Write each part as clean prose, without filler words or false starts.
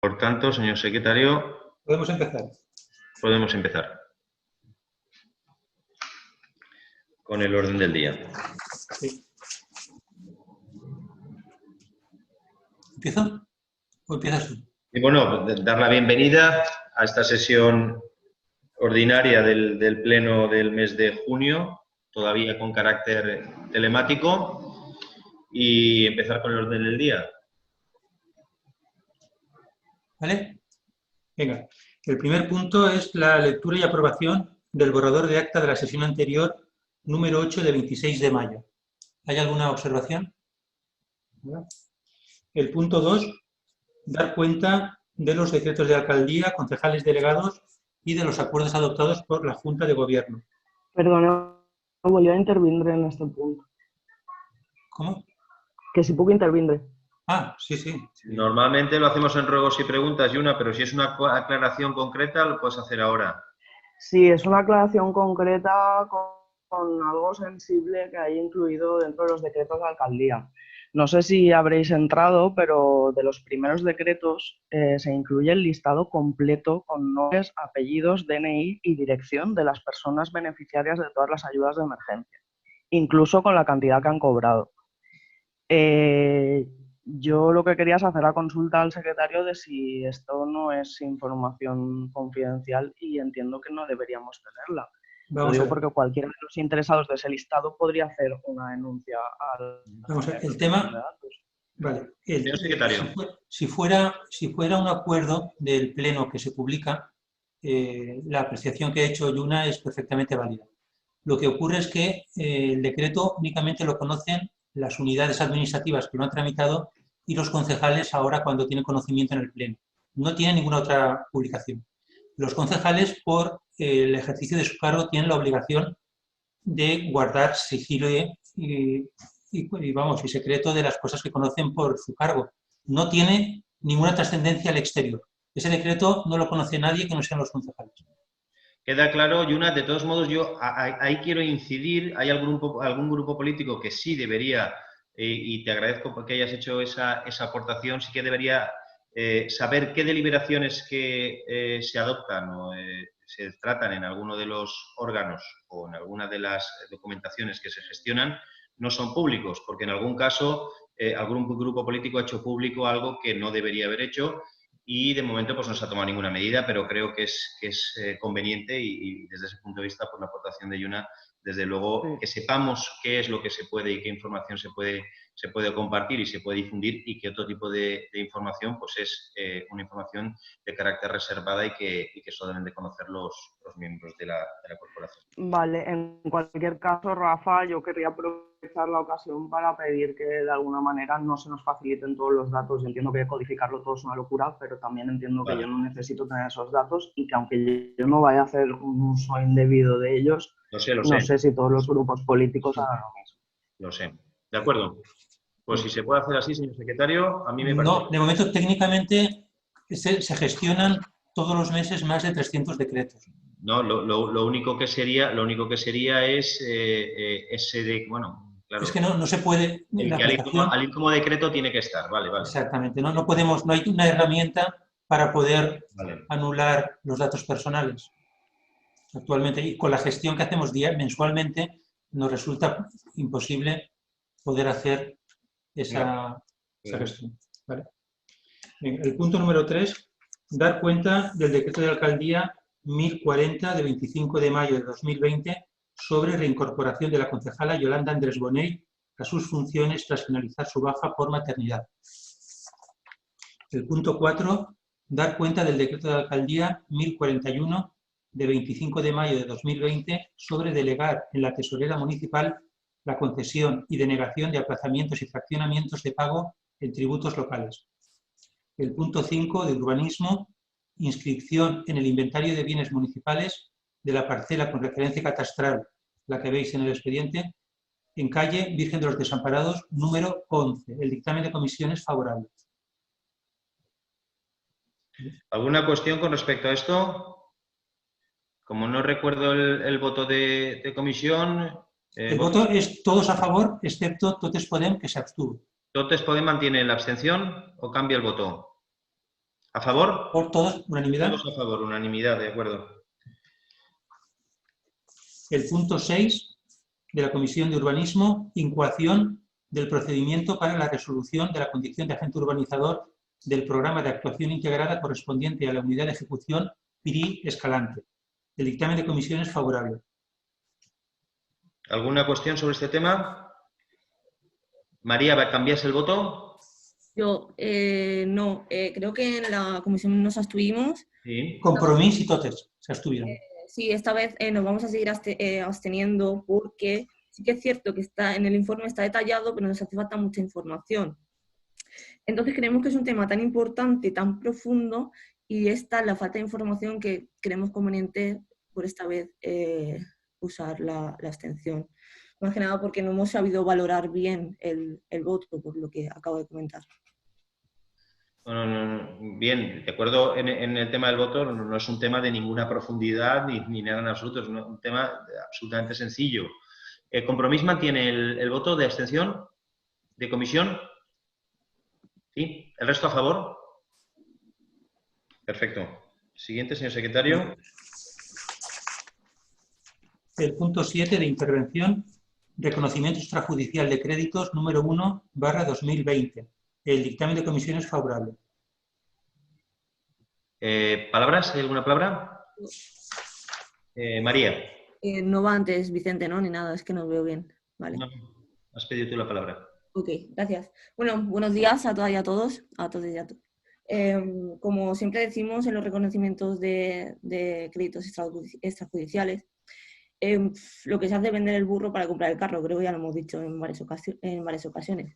Por tanto, señor secretario, Podemos empezar. podemos empezar con el orden del día. Sí. ¿Empiezo? ¿O empiezas tú? Y bueno, dar la bienvenida a esta sesión ordinaria del Pleno del mes de junio, todavía con carácter telemático, y empezar con el orden del día. ¿Vale? Venga. El primer punto es la lectura y aprobación del borrador de acta de la sesión anterior, número 8 de 26 de mayo. ¿Hay alguna observación? ¿No? El punto 2, dar cuenta de los decretos de alcaldía, concejales delegados y de los acuerdos adoptados por la Junta de Gobierno. Perdona, volia intervindre en este punto. ¿Cómo? Que si puc intervindre. Ah, sí, sí. Normalmente lo hacemos en ruegos y preguntas, Yuna, pero si es una aclaración concreta, lo puedes hacer ahora. Sí, es una aclaración concreta con algo sensible que hay incluido dentro de los decretos de alcaldía. No sé si habréis entrado, pero de los primeros decretos se incluye el listado completo con nombres, apellidos, DNI y dirección de las personas beneficiarias de todas las ayudas de emergencia, incluso con la cantidad que han cobrado. Yo lo que quería es hacer la consulta al secretario de si esto no es información confidencial y entiendo que no deberíamos tenerla. Lo digo porque cualquiera de los interesados de ese listado podría hacer una denuncia al... Vamos a ver, el tema... Vale. Señor secretario. Si fuera un acuerdo del Pleno que se publica, la apreciación que ha hecho Yuna es perfectamente válida. Lo que ocurre es que el decreto únicamente lo conocen las unidades administrativas que lo han tramitado y los concejales ahora cuando tienen conocimiento en el Pleno. No tienen ninguna otra publicación. Los concejales, por el ejercicio de su cargo, tienen la obligación de guardar sigilo y secreto de las cosas que conocen por su cargo. No tiene ninguna trascendencia al exterior. Ese decreto no lo conoce nadie que no sean los concejales. Queda claro, Yuna, de todos modos yo ahí quiero incidir, hay algún grupo político que sí debería, y te agradezco porque hayas hecho esa aportación, sí que debería saber qué deliberaciones que se adoptan o se tratan en alguno de los órganos o en alguna de las documentaciones que se gestionan no son públicos, porque en algún caso algún grupo político ha hecho público algo que no debería haber hecho. Y de momento pues no se ha tomado ninguna medida, pero creo que es conveniente y desde ese punto de vista, por la aportación de Yuna, desde luego que sepamos qué es lo que se puede y qué información se puede compartir y se puede difundir y qué otro tipo de información pues es una información de carácter reservada y que solo deben de conocer los miembros de la corporación. Vale, en cualquier caso, Rafa, yo querría aprovechar la ocasión para pedir que de alguna manera no se nos faciliten todos los datos. Yo entiendo que codificarlo todo es una locura, pero también entiendo que yo no necesito tener esos datos y que aunque yo no vaya a hacer un uso indebido de ellos, no sé si todos los grupos políticos hagan lo mismo. Lo sé. De acuerdo. Pues si se puede hacer así, señor secretario, a mí me parece... No, de momento técnicamente se gestionan todos los meses más de 300 decretos. No, lo único que sería es ese de, bueno, claro. Es que no se puede. El que al ir como decreto tiene que estar, vale. Exactamente, no hay una herramienta para poder anular los datos personales. Actualmente, y con la gestión que hacemos mensualmente, nos resulta imposible poder hacer esa gestión. ¿Vale? Bien, el punto número 3, dar cuenta del decreto de alcaldía 1040 de 25 de mayo de 2020 sobre reincorporación de la concejala Yolanda Andrés Bonell a sus funciones tras finalizar su baja por maternidad. El punto 4, dar cuenta del decreto de alcaldía 1041 de 25 de mayo de 2020 sobre delegar en la tesorera municipal la concesión y denegación de aplazamientos y fraccionamientos de pago en tributos locales. El punto 5 de urbanismo, inscripción en el inventario de bienes municipales de la parcela con referencia catastral, la que veis en el expediente, en calle Virgen de los Desamparados, número 11. El dictamen de comisión es favorable. ¿Alguna cuestión con respecto a esto? Como no recuerdo el voto de comisión... El voto es todos a favor, excepto Totes Podem, que se abstuvo. ¿Totes Podem mantiene la abstención o cambia el voto? ¿A favor? ¿Por todos? ¿Unanimidad? Todos a favor, unanimidad, de acuerdo. El punto 6 de la Comisión de Urbanismo, incoación del procedimiento para la resolución de la condición de agente urbanizador del programa de actuación integrada correspondiente a la unidad de ejecución PIRI Escalante. El dictamen de comisión es favorable. ¿Alguna cuestión sobre este tema? María, ¿cambias el voto? Yo no, creo que en la comisión nos abstuvimos. Sí. Compromís y totes se abstuvieron. Sí, esta vez nos vamos a seguir absteniendo porque sí que es cierto que está en el informe está detallado, pero nos hace falta mucha información. Entonces creemos que es un tema tan importante, tan profundo, y esta la falta de información que creemos conveniente por esta vez usar la abstención. Más que nada porque no hemos sabido valorar bien el voto, por lo que acabo de comentar. No, bien, de acuerdo en el tema del voto, no es un tema de ninguna profundidad ni nada en absoluto, es un tema absolutamente sencillo. ¿El Compromís mantiene el voto de abstención de comisión? ¿Sí? ¿El resto a favor? Perfecto. Siguiente, señor secretario. El punto 7 de intervención, reconocimiento extrajudicial de créditos número 1/2020. El dictamen de comisión es favorable. ¿Palabras? ¿Hay alguna palabra? María. No va antes Vicente, ¿no? Ni nada, es que no veo bien. Vale. No, has pedido tú la palabra. Ok, gracias. Bueno, buenos días a todas y a todos. Como siempre decimos en los reconocimientos de créditos extrajudiciales, lo que se hace es vender el burro para comprar el carro, creo que ya lo hemos dicho en varias ocasiones.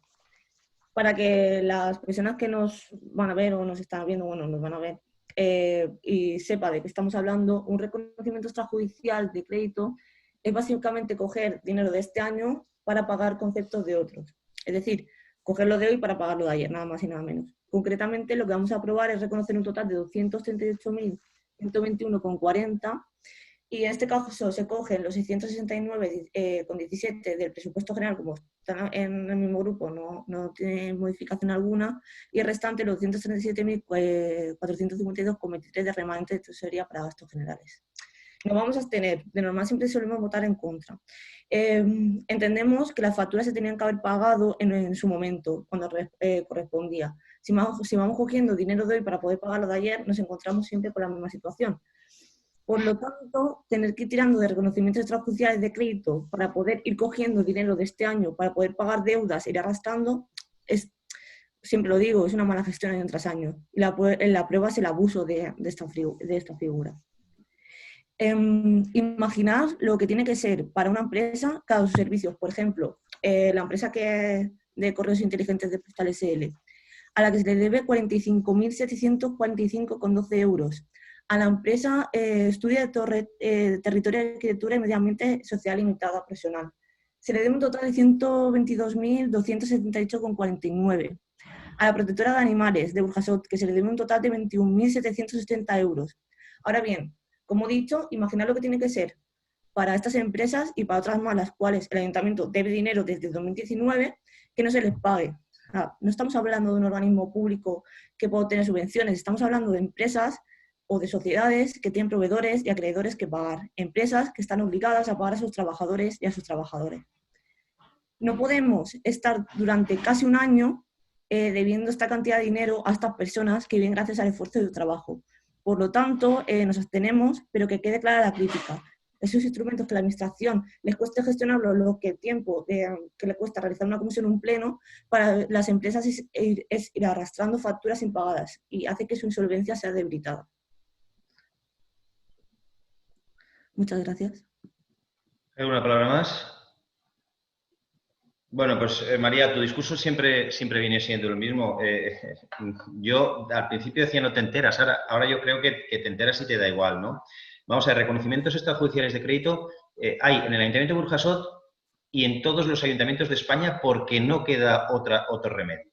Para que las personas que nos van a ver o nos están viendo, bueno, nos van a ver, y sepa de qué estamos hablando, un reconocimiento extrajudicial de crédito es básicamente coger dinero de este año para pagar conceptos de otros. Es decir, cogerlo de hoy para pagarlo de ayer, nada más y nada menos. Concretamente, lo que vamos a aprobar es reconocer un total de 238.121,40 y en este caso se cogen los 669,17 del presupuesto general, como están en el mismo grupo, no tiene modificación alguna, y el restante los 237.452,23 de remanente de tesorería para gastos generales. Nos vamos a abstener, de normal siempre solemos votar en contra. Entendemos que las facturas se tenían que haber pagado en su momento, cuando correspondía. Si vamos cogiendo dinero de hoy para poder pagar lo de ayer, nos encontramos siempre con la misma situación. Por lo tanto, tener que ir tirando de reconocimientos extrajudiciales de crédito para poder ir cogiendo dinero de este año para poder pagar deudas e ir arrastrando, siempre lo digo, es una mala gestión año tras año. La prueba es el abuso de esta figura. Imaginar lo que tiene que ser para una empresa cada sus servicios. Por ejemplo, la empresa de correos inteligentes de Postal SL, a la que se le debe 45.745,12 euros. A la empresa Estudio de Territorio, Arquitectura y Medio Ambiente Social Limitada Profesional. Se le debe un total de 122.278,49. A la Protectora de Animales de Burjasot, que se le debe un total de 21.770 euros. Ahora bien, como he dicho, imaginar lo que tiene que ser para estas empresas y para otras más, las cuales el ayuntamiento debe dinero desde 2019, que no se les pague. No estamos hablando de un organismo público que pueda obtener subvenciones, estamos hablando de empresas o de sociedades que tienen proveedores y acreedores que pagar, empresas que están obligadas a pagar a sus trabajadores y a sus trabajadores. No podemos estar durante casi un año debiendo esta cantidad de dinero a estas personas que viven gracias al esfuerzo de su trabajo. Por lo tanto, nos abstenemos, pero que quede clara la crítica. Esos instrumentos que a la Administración les cueste gestionarlo, lo que tiempo que le cuesta realizar una comisión o un pleno, para las empresas es ir arrastrando facturas impagadas y hace que su insolvencia sea debilitada. Muchas gracias. ¿Hay alguna palabra más? Bueno, pues María, tu discurso siempre viene siendo lo mismo. Yo al principio decía no te enteras, ahora yo creo que te enteras y te da igual, ¿no? Vamos a ver, reconocimientos extrajudiciales de crédito hay en el Ayuntamiento de Burjasot y en todos los ayuntamientos de España porque no queda otro remedio.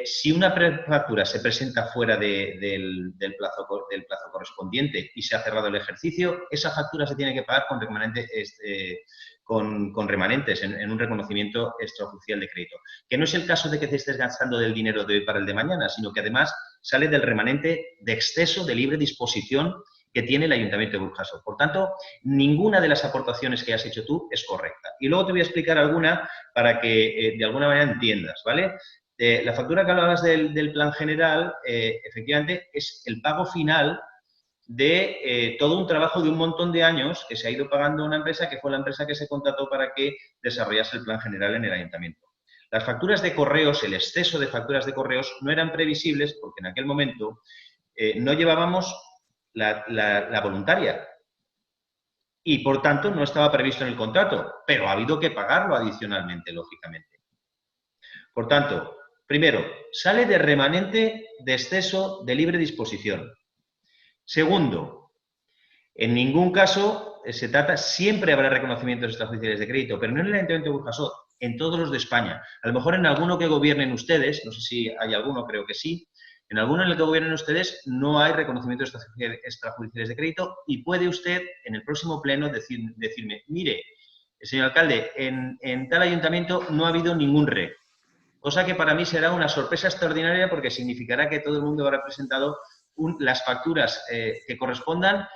Si una factura se presenta fuera del plazo correspondiente y se ha cerrado el ejercicio, esa factura se tiene que pagar con remanentes en un reconocimiento extrajudicial de crédito. Que no es el caso de que te estés gastando del dinero de hoy para el de mañana, sino que además sale del remanente de exceso de libre disposición que tiene el Ayuntamiento de Burjasot. Por tanto, ninguna de las aportaciones que has hecho tú es correcta. Y luego te voy a explicar alguna para que de alguna manera entiendas, ¿vale? La factura que hablabas del plan general, efectivamente, es el pago final de todo un trabajo de un montón de años que se ha ido pagando una empresa que fue la empresa que se contrató para que desarrollase el plan general en el ayuntamiento. Las facturas de correos, el exceso de facturas de correos no eran previsibles porque en aquel momento no llevábamos la voluntaria y, por tanto, no estaba previsto en el contrato, pero ha habido que pagarlo adicionalmente, lógicamente. Por tanto, primero, sale de remanente de exceso de libre disposición. Segundo, en ningún caso se trata, siempre habrá reconocimientos extrajudiciales de crédito, pero no en el Ayuntamiento de Burjasot, en todos los de España. A lo mejor en alguno que gobiernen ustedes, no sé si hay alguno, creo que sí, en alguno en el que gobiernen ustedes no hay reconocimientos extrajudiciales de crédito y puede usted en el próximo pleno decirme, mire, señor alcalde, en tal ayuntamiento no ha habido ningún RE. Cosa que para mí será una sorpresa extraordinaria porque significará que todo el mundo habrá presentado las facturas que correspondan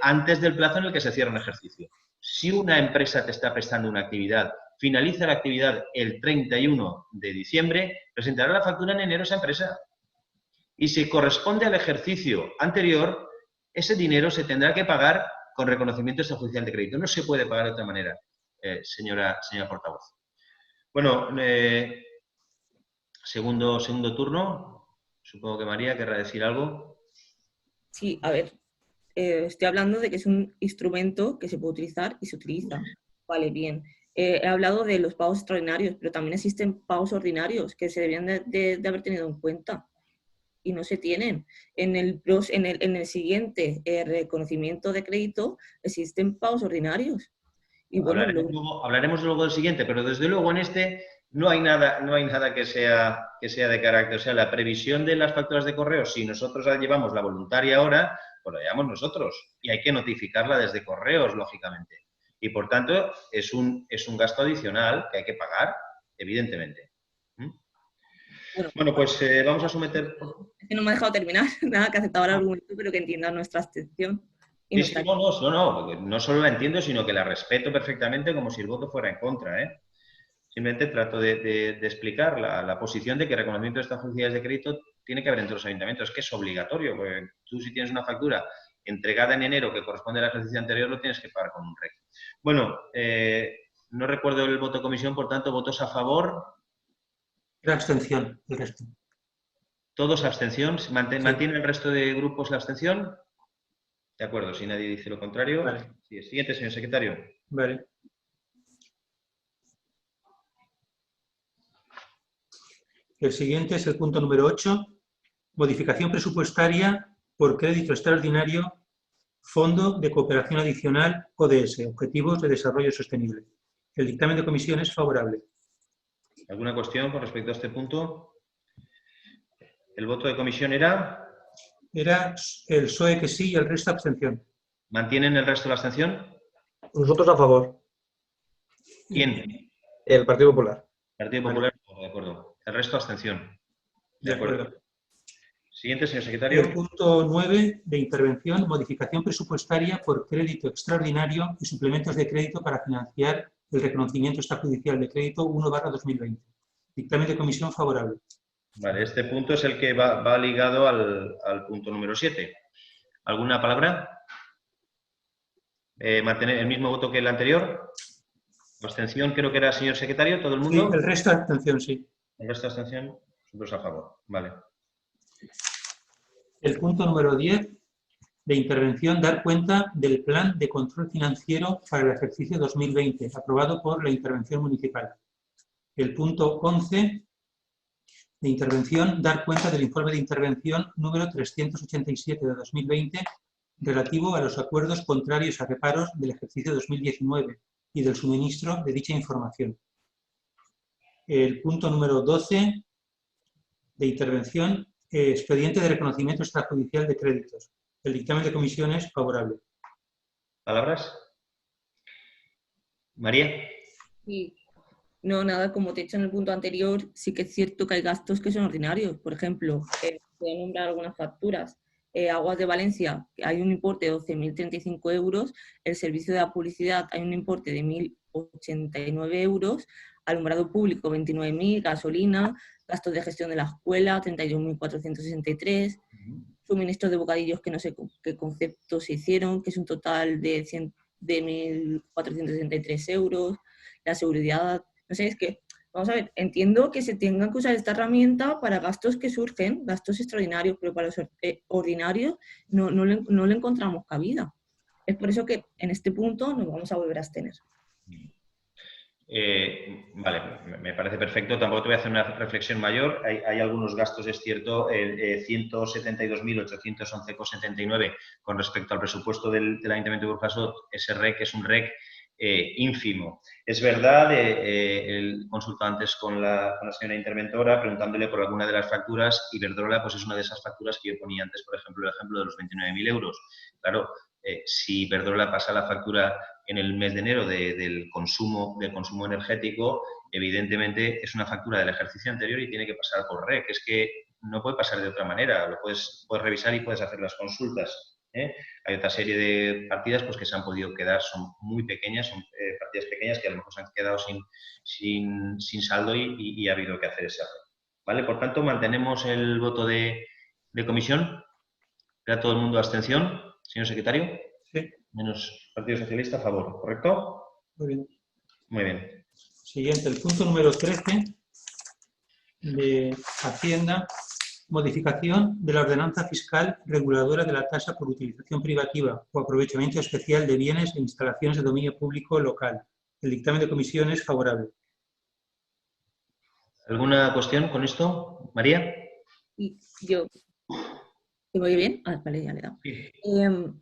antes del plazo en el que se cierra un ejercicio. Si una empresa te está prestando una actividad, finaliza la actividad el 31 de diciembre, presentará la factura en enero esa empresa. Y si corresponde al ejercicio anterior, ese dinero se tendrá que pagar con reconocimiento extrajudicial de crédito. No se puede pagar de otra manera, señora portavoz. Bueno, segundo turno. Supongo que María querrá decir algo. Sí, a ver, estoy hablando de que es un instrumento que se puede utilizar y se utiliza. Vale, bien. He hablado de los pagos extraordinarios, pero también existen pagos ordinarios que se deberían de haber tenido en cuenta y no se tienen. En el siguiente reconocimiento de crédito existen pagos ordinarios. Y bueno, hablaremos luego del siguiente, pero desde luego en este no hay nada que sea de carácter. O sea, la previsión de las facturas de correo, si nosotros la llevamos la voluntaria ahora, pues la llevamos nosotros. Y hay que notificarla desde correos, lógicamente. Y por tanto, es un gasto adicional que hay que pagar, evidentemente. Bueno, pues vamos a someter... Es que no me ha dejado terminar. Nada, que aceptaba el argumento, pero que entienda nuestra abstención. Sí, no solo la entiendo, sino que la respeto perfectamente como si el voto fuera en contra, ¿eh? Simplemente trato de explicar la posición de que el reconocimiento de estas facilidades de crédito tiene que haber entre los ayuntamientos, que es obligatorio, porque tú si tienes una factura entregada en enero que corresponde al ejercicio anterior, lo tienes que pagar con un REC. Bueno, no recuerdo el voto de comisión, por tanto, votos a favor. La abstención, el resto. ¿Todos abstención? ¿Mantiene el resto de grupos la abstención? De acuerdo, si nadie dice lo contrario. Vale. Sí, siguiente, señor secretario. Vale. El siguiente es el punto número 8. Modificación presupuestaria por crédito extraordinario, Fondo de Cooperación Adicional, ODS, Objetivos de Desarrollo Sostenible. El dictamen de comisión es favorable. ¿Alguna cuestión con respecto a este punto? ¿El voto de comisión era? Era el PSOE que sí y el resto abstención. ¿Mantienen el resto la abstención? Nosotros a favor. ¿Quién? El Partido Popular. Partido Popular, de acuerdo. El resto abstención. De acuerdo. Siguiente, señor secretario. El punto 9 de intervención, modificación presupuestaria por crédito extraordinario y suplementos de crédito para financiar el reconocimiento extrajudicial de crédito 1/2020. Dictamen de comisión favorable. Vale, este punto es el que va ligado al punto número 7. ¿Alguna palabra? ¿Mantener el mismo voto que el anterior? ¿Abstención creo que era, señor secretario? ¿Todo el mundo? Sí, el resto abstención, sí. El resto abstención, nosotros a favor. Vale. El punto número 10 de intervención, dar cuenta del Plan de Control Financiero para el ejercicio 2020, aprobado por la intervención municipal. El punto 11 de intervención, dar cuenta del informe de intervención número 387 de 2020, relativo a los acuerdos contrarios a reparos del ejercicio 2019 y del suministro de dicha información. El punto número 12 de intervención, expediente de reconocimiento extrajudicial de créditos. El dictamen de comisión es favorable. ¿Palabras? María. Sí. No, nada, como te he dicho en el punto anterior, sí que es cierto que hay gastos que son ordinarios. Por ejemplo, voy a nombrar algunas facturas. Aguas de Valencia, hay un importe de 12.035 euros. El servicio de la publicidad hay un importe de 1.089 euros. Alumbrado público, 29.000. Gasolina, gastos de gestión de la escuela, 31.463. Suministros de bocadillos, que no sé qué conceptos se hicieron, que es un total de 1.463 euros. La seguridad, no sé, es que, vamos a ver, entiendo que se tengan que usar esta herramienta para gastos que surgen, gastos extraordinarios, pero para los ordinarios no le encontramos cabida. Es por eso que en este punto nos vamos a volver a abstener. Vale, me parece perfecto. Tampoco te voy a hacer una reflexión mayor. Hay algunos gastos, es cierto, 172.811,79 con respecto al presupuesto del Ayuntamiento de Burjasot. Ese REC es un REC ínfimo. Es verdad, él consultó antes con la señora interventora preguntándole por alguna de las facturas, y Iberdrola pues es una de esas facturas que yo ponía antes, por ejemplo, el ejemplo de los 29.000 euros. Claro, si Iberdrola pasa la factura en el mes de enero del consumo energético, evidentemente es una factura del ejercicio anterior y tiene que pasar por REC. Es que no puede pasar de otra manera. Lo puedes revisar y puedes hacer las consultas. Hay otra serie de partidas pues, que se han podido quedar, son muy pequeñas, son partidas pequeñas que a lo mejor se han quedado sin saldo y ha habido que hacer ese REC. ¿Vale? Por tanto, mantenemos el voto de comisión. ¿Queda todo el mundo abstención, señor secretario? Sí. Menos Partido Socialista a favor, ¿correcto? Muy bien. Muy bien. Siguiente, el punto número 13 de Hacienda, modificación de la ordenanza fiscal reguladora de la tasa por utilización privativa o aprovechamiento especial de bienes e instalaciones de dominio público local. El dictamen de comisión es favorable. ¿Alguna cuestión con esto, María? Y yo... ¿Te voy bien? Ah, vale, ya le he dado. Sí.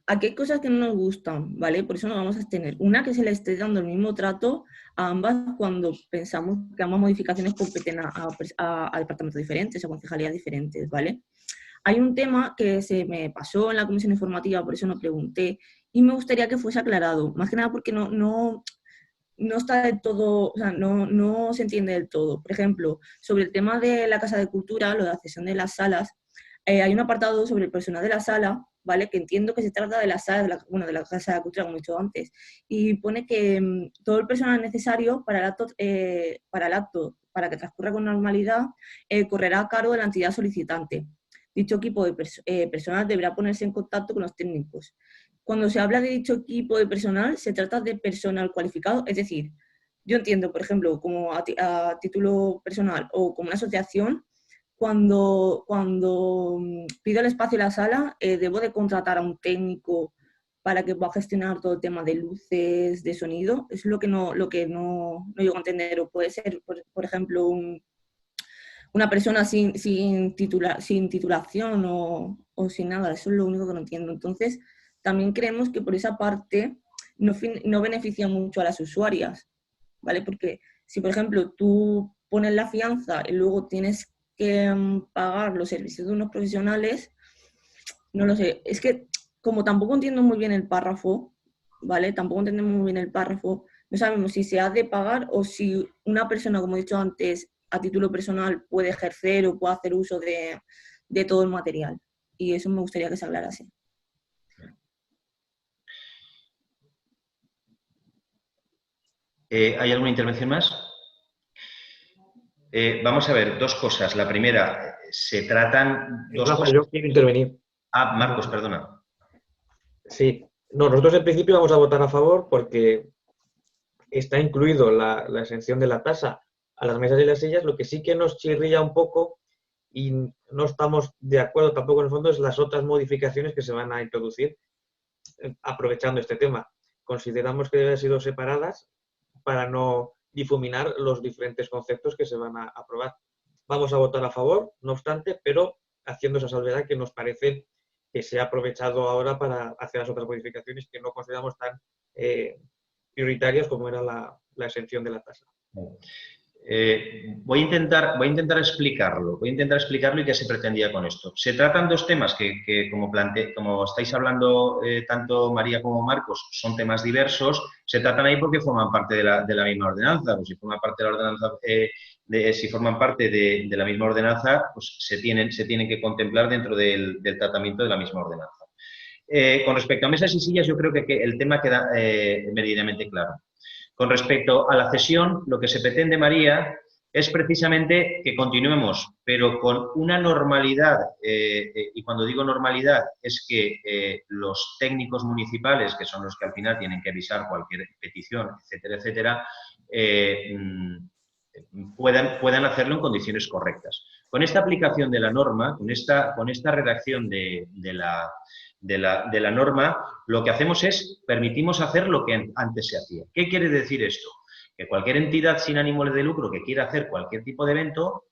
Aquí hay cosas que no nos gustan, ¿vale? Por eso nos vamos a abstener. Una, que se le esté dando el mismo trato a ambas cuando pensamos que ambas modificaciones competen a departamentos diferentes, a concejalías diferentes, ¿vale? Hay un tema que se me pasó en la comisión informativa, por eso no pregunté, y me gustaría que fuese aclarado, más que nada porque no está del todo, o sea, no se entiende del todo. Por ejemplo, sobre el tema de la Casa de Cultura, lo de la cesión de las salas, hay un apartado sobre el personal de la sala, ¿vale? Que entiendo que se trata de la sala, de la Casa de Cultura, como he dicho antes, y pone que todo el personal necesario para el acto, para que transcurra con normalidad, correrá a cargo de la entidad solicitante. Dicho equipo de personal deberá ponerse en contacto con los técnicos. Cuando se habla de dicho equipo de personal, se trata de personal cualificado, es decir, yo entiendo, por ejemplo, como a título personal o como una asociación, cuando pido el espacio en la sala, debo de contratar a un técnico para que pueda gestionar todo el tema de luces, de sonido. Es lo que no llego a entender. O puede ser, por ejemplo, una persona sin titulación o sin nada. Eso es lo único que no entiendo. Entonces, también creemos que por esa parte no beneficia mucho a las usuarias, ¿vale? Porque si, por ejemplo, tú pones la fianza y luego tienes que pagar los servicios de unos profesionales, no lo sé. Es que como tampoco entiendo muy bien el párrafo, ¿vale? Tampoco entendemos muy bien el párrafo, no sabemos si se ha de pagar o si una persona, como he dicho antes, a título personal puede ejercer o puede hacer uso de todo el material. Y eso me gustaría que se aclarase. ¿Hay alguna intervención más? Vamos a ver, dos cosas. La primera, se tratan dos cosas. Yo quiero intervenir. Ah, Marcos, perdona. Sí. No, nosotros en principio vamos a votar a favor porque está incluido la exención de la tasa a las mesas y las sillas. Lo que sí que nos chirría un poco y no estamos de acuerdo tampoco en el fondo es las otras modificaciones que se van a introducir aprovechando este tema. Consideramos que deben haber sido separadas para no difuminar los diferentes conceptos que se van a aprobar. Vamos a votar a favor, no obstante, pero haciendo esa salvedad que nos parece que se ha aprovechado ahora para hacer las otras modificaciones que no consideramos tan prioritarias como era la exención de la tasa. Voy a intentar explicarlo y qué se pretendía con esto. Se tratan dos temas que como estáis hablando tanto María como Marcos, son temas diversos, se tratan ahí porque forman parte de la misma ordenanza, pues si forman parte de la ordenanza, si forman parte de la misma ordenanza, pues se tienen que contemplar dentro del tratamiento de la misma ordenanza. Con respecto a mesas y sillas, yo creo que el tema queda meridianamente claro. Con respecto a la cesión, lo que se pretende, María, es precisamente que continuemos, pero con una normalidad, y cuando digo normalidad es que los técnicos municipales, que son los que al final tienen que avisar cualquier petición, etcétera, etcétera, puedan hacerlo en condiciones correctas. Con esta aplicación de la norma, con esta redacción de la norma, lo que hacemos es, permitimos hacer lo que antes se hacía. ¿Qué quiere decir esto? Que cualquier entidad sin ánimo de lucro que quiera hacer cualquier tipo de evento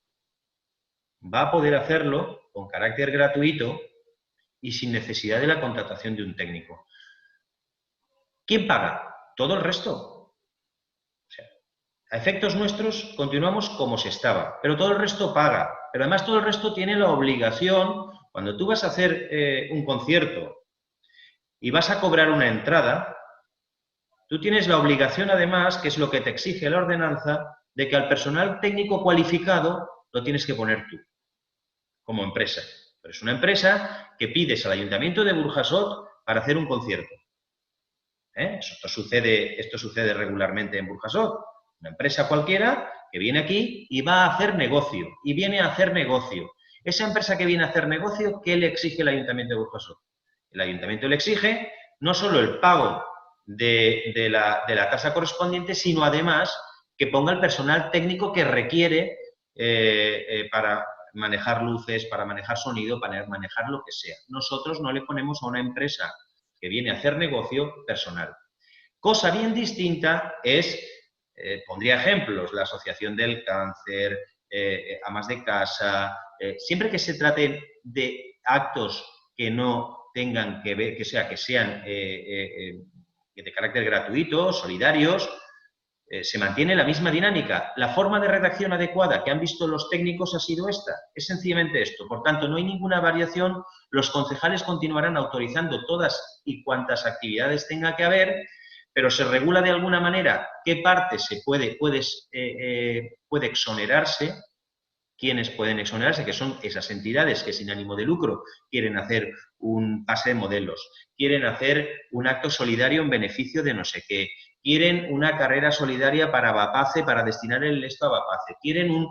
va a poder hacerlo con carácter gratuito y sin necesidad de la contratación de un técnico. ¿Quién paga? Todo el resto. O sea, a efectos nuestros continuamos como se estaba, pero todo el resto paga. Pero además todo el resto tiene la obligación, cuando tú vas a hacer un concierto y vas a cobrar una entrada, tú tienes la obligación, además, que es lo que te exige la ordenanza, de que al personal técnico cualificado lo tienes que poner tú, como empresa. Pero es una empresa que pides al Ayuntamiento de Burjasot para hacer un concierto. Esto sucede regularmente en Burjasot. Una empresa cualquiera que viene aquí y va a hacer negocio, y viene a hacer negocio. Esa empresa que viene a hacer negocio, ¿qué le exige el Ayuntamiento de Burjasot? El Ayuntamiento le exige no solo el pago de la tasa correspondiente, sino además que ponga el personal técnico que requiere para manejar luces, para manejar sonido, para manejar lo que sea. Nosotros no le ponemos a una empresa que viene a hacer negocio personal. Cosa bien distinta es, pondría ejemplos, la Asociación del Cáncer, amas de casa, siempre que se trate de actos que no tengan que ver, que sean de carácter gratuito, solidarios, se mantiene la misma dinámica. La forma de redacción adecuada que han visto los técnicos ha sido esta. Es sencillamente esto. Por tanto, no hay ninguna variación. Los concejales continuarán autorizando todas y cuantas actividades tenga que haber, pero se regula de alguna manera qué parte se puede exonerarse, quiénes pueden exonerarse, que son esas entidades que sin ánimo de lucro quieren hacer un pase de modelos, quieren hacer un acto solidario en beneficio de no sé qué, quieren una carrera solidaria para Bapace, para destinar el esto a Bapace, quieren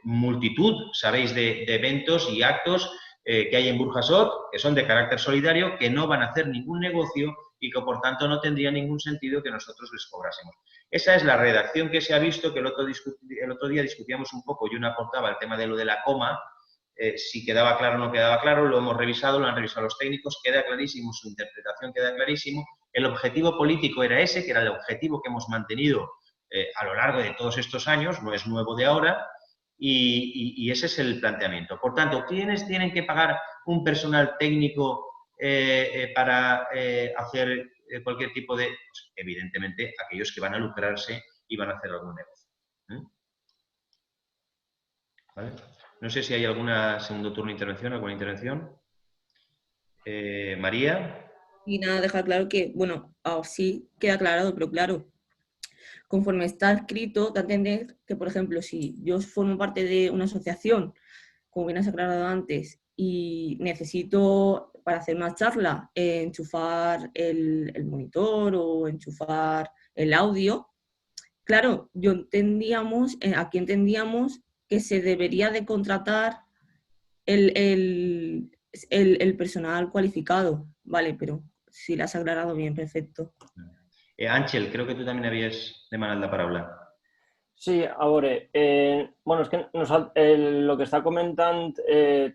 multitud, sabéis, de eventos y actos que hay en Burjasot, que son de carácter solidario, que no van a hacer ningún negocio y que por tanto no tendría ningún sentido que nosotros les cobrásemos. Esa es la redacción que se ha visto, que el otro día discutíamos un poco, yo aportaba el tema de lo de la coma, si quedaba claro o no quedaba claro, lo hemos revisado, lo han revisado los técnicos, queda clarísimo, su interpretación queda clarísimo. El objetivo político era ese, que era el objetivo que hemos mantenido a lo largo de todos estos años, no es nuevo de ahora, y ese es el planteamiento. Por tanto, ¿quiénes tienen que pagar un personal técnico para hacer cualquier tipo de...? Pues, evidentemente, aquellos que van a lucrarse y van a hacer algún negocio. ¿Vale? No sé si hay alguna segundo turno de intervención, alguna intervención. María. Y nada, dejar claro que, bueno, sí queda aclarado, pero claro, conforme está escrito, da a entender que, por ejemplo, si yo formo parte de una asociación, como bien has aclarado antes, y necesito, para hacer una charla, enchufar el monitor o enchufar el audio, claro, aquí entendíamos que se debería de contratar el personal cualificado, ¿vale? Pero si lo has aclarado bien, perfecto. Ángel, creo que tú también habías demanat la paraula. Sí, a veure, bueno, és que el que està comentant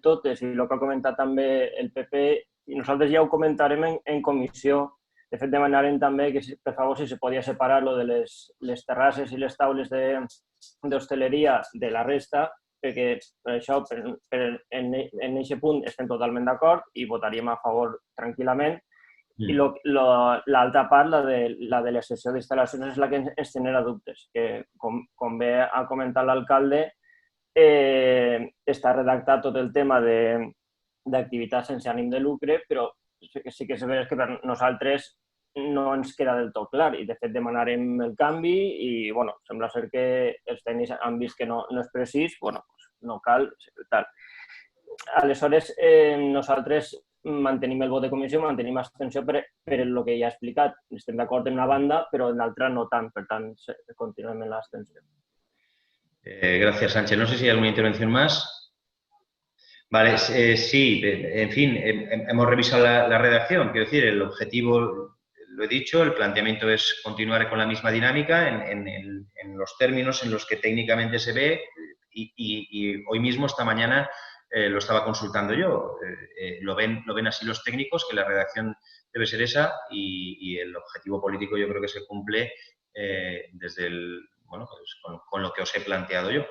totes i el que ha comentat també el PP, i nosaltres ja ho comentarem en comissió. De fet, demanarem també que, per favor, si se podia separar lo de les terrasses i les taules d'hostaleria de la resta, perquè per això, en aquest punt, estem totalment d'acord i votaríem a favor tranquil·lament. I l'altra part, la de la sessió d'instal·lacions, és la que ens genera dubtes, que com bé ha comentat l'alcalde, està redactat tot el tema d'activitats sense ànim de lucre, però sí que és veritat que per nosaltres no ens queda del tot clar i de fet demanarem el canvi i bueno, sembla ser que els tècnics han vist que no és precís, bueno, no cal, tal. Aleshores, nosaltres mantenim el vot de comissió, mantenim abstenció per el que ja he explicat. Estem d'acord en una banda, però en l'altra no tant, per tant, continuem en l'abstenció. Gracias, Sánchez. No sé si hay alguna intervención más. Vale, sí, en fin, hemos revisado la redacción. Quiero decir, el objetivo, lo he dicho, el planteamiento es continuar con la misma dinámica en los términos en los que técnicamente se ve y hoy mismo, esta mañana, lo estaba consultando yo. Lo ven así los técnicos, que la redacción debe ser esa y el objetivo político yo creo que se cumple desde bueno, pues con lo que os he planteado yo.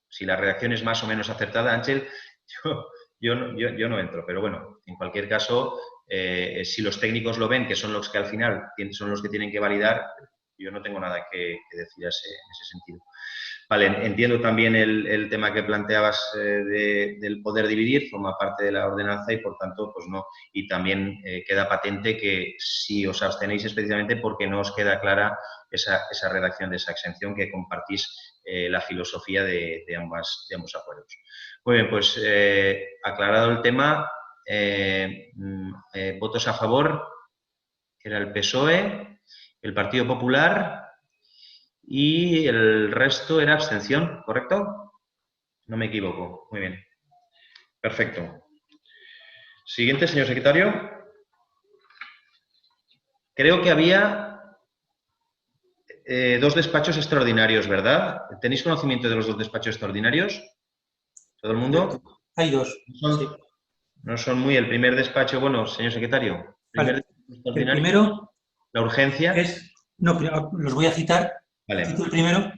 Si la redacción es más o menos acertada, Ángel, yo no entro, pero bueno, en cualquier caso, si los técnicos lo ven, que son los que al final son los que tienen que validar, yo no tengo nada que decir en ese sentido. Vale, entiendo también el tema que planteabas del poder dividir, forma parte de la ordenanza y por tanto, pues no. Y también queda patente que si os abstenéis es precisamente porque no os queda clara esa redacción de esa exención, que compartís la filosofía de ambos acuerdos. Muy bien, pues aclarado el tema, votos a favor, era el PSOE, el Partido Popular y el resto era abstención, ¿correcto? No me equivoco. Muy bien. Perfecto. Siguiente, señor secretario. Creo que había dos despachos extraordinarios, ¿verdad? ¿Tenéis conocimiento de los dos despachos extraordinarios? ¿Todo el mundo? Hay dos. No son muy el primer despacho. Bueno, señor secretario. Vale. El primero... La urgencia. No, los voy a citar. Vale. El primero,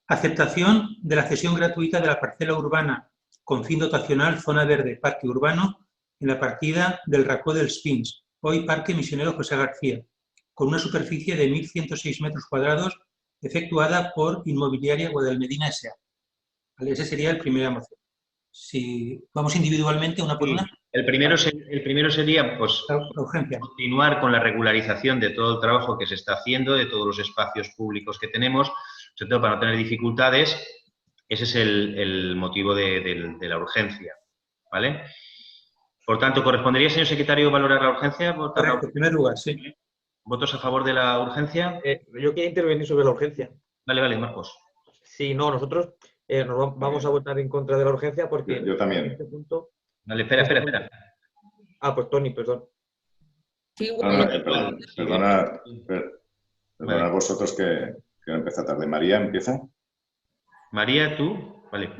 aceptación de la cesión gratuita de la parcela urbana con fin dotacional Zona Verde Parque Urbano en la partida del Racó dels Pins, hoy Parque Misionero José García, con una superficie de 1.106 metros cuadrados efectuada por Inmobiliaria Guadalmedina S.A. ¿Vale? Ese sería el primera moción. Si vamos individualmente, una por una. El primero sería pues, la urgencia. Continuar con la regularización de todo el trabajo que se está haciendo, de todos los espacios públicos que tenemos, sobre todo para no tener dificultades. Ese es el motivo de la urgencia, ¿vale? Por tanto, ¿correspondería, señor secretario, valorar la urgencia? Correcto, en primer lugar, sí. ¿Votos a favor de la urgencia? Yo quería intervenir sobre la urgencia. Vale, Marcos. Sí, no, nosotros vamos a votar en contra de la urgencia porque... Yo también. En este punto, vale, espera. Ah, pues Toni, perdón. Sí, Perdona vosotros que empezó tarde. María, ¿empieza? María, ¿tú? Vale.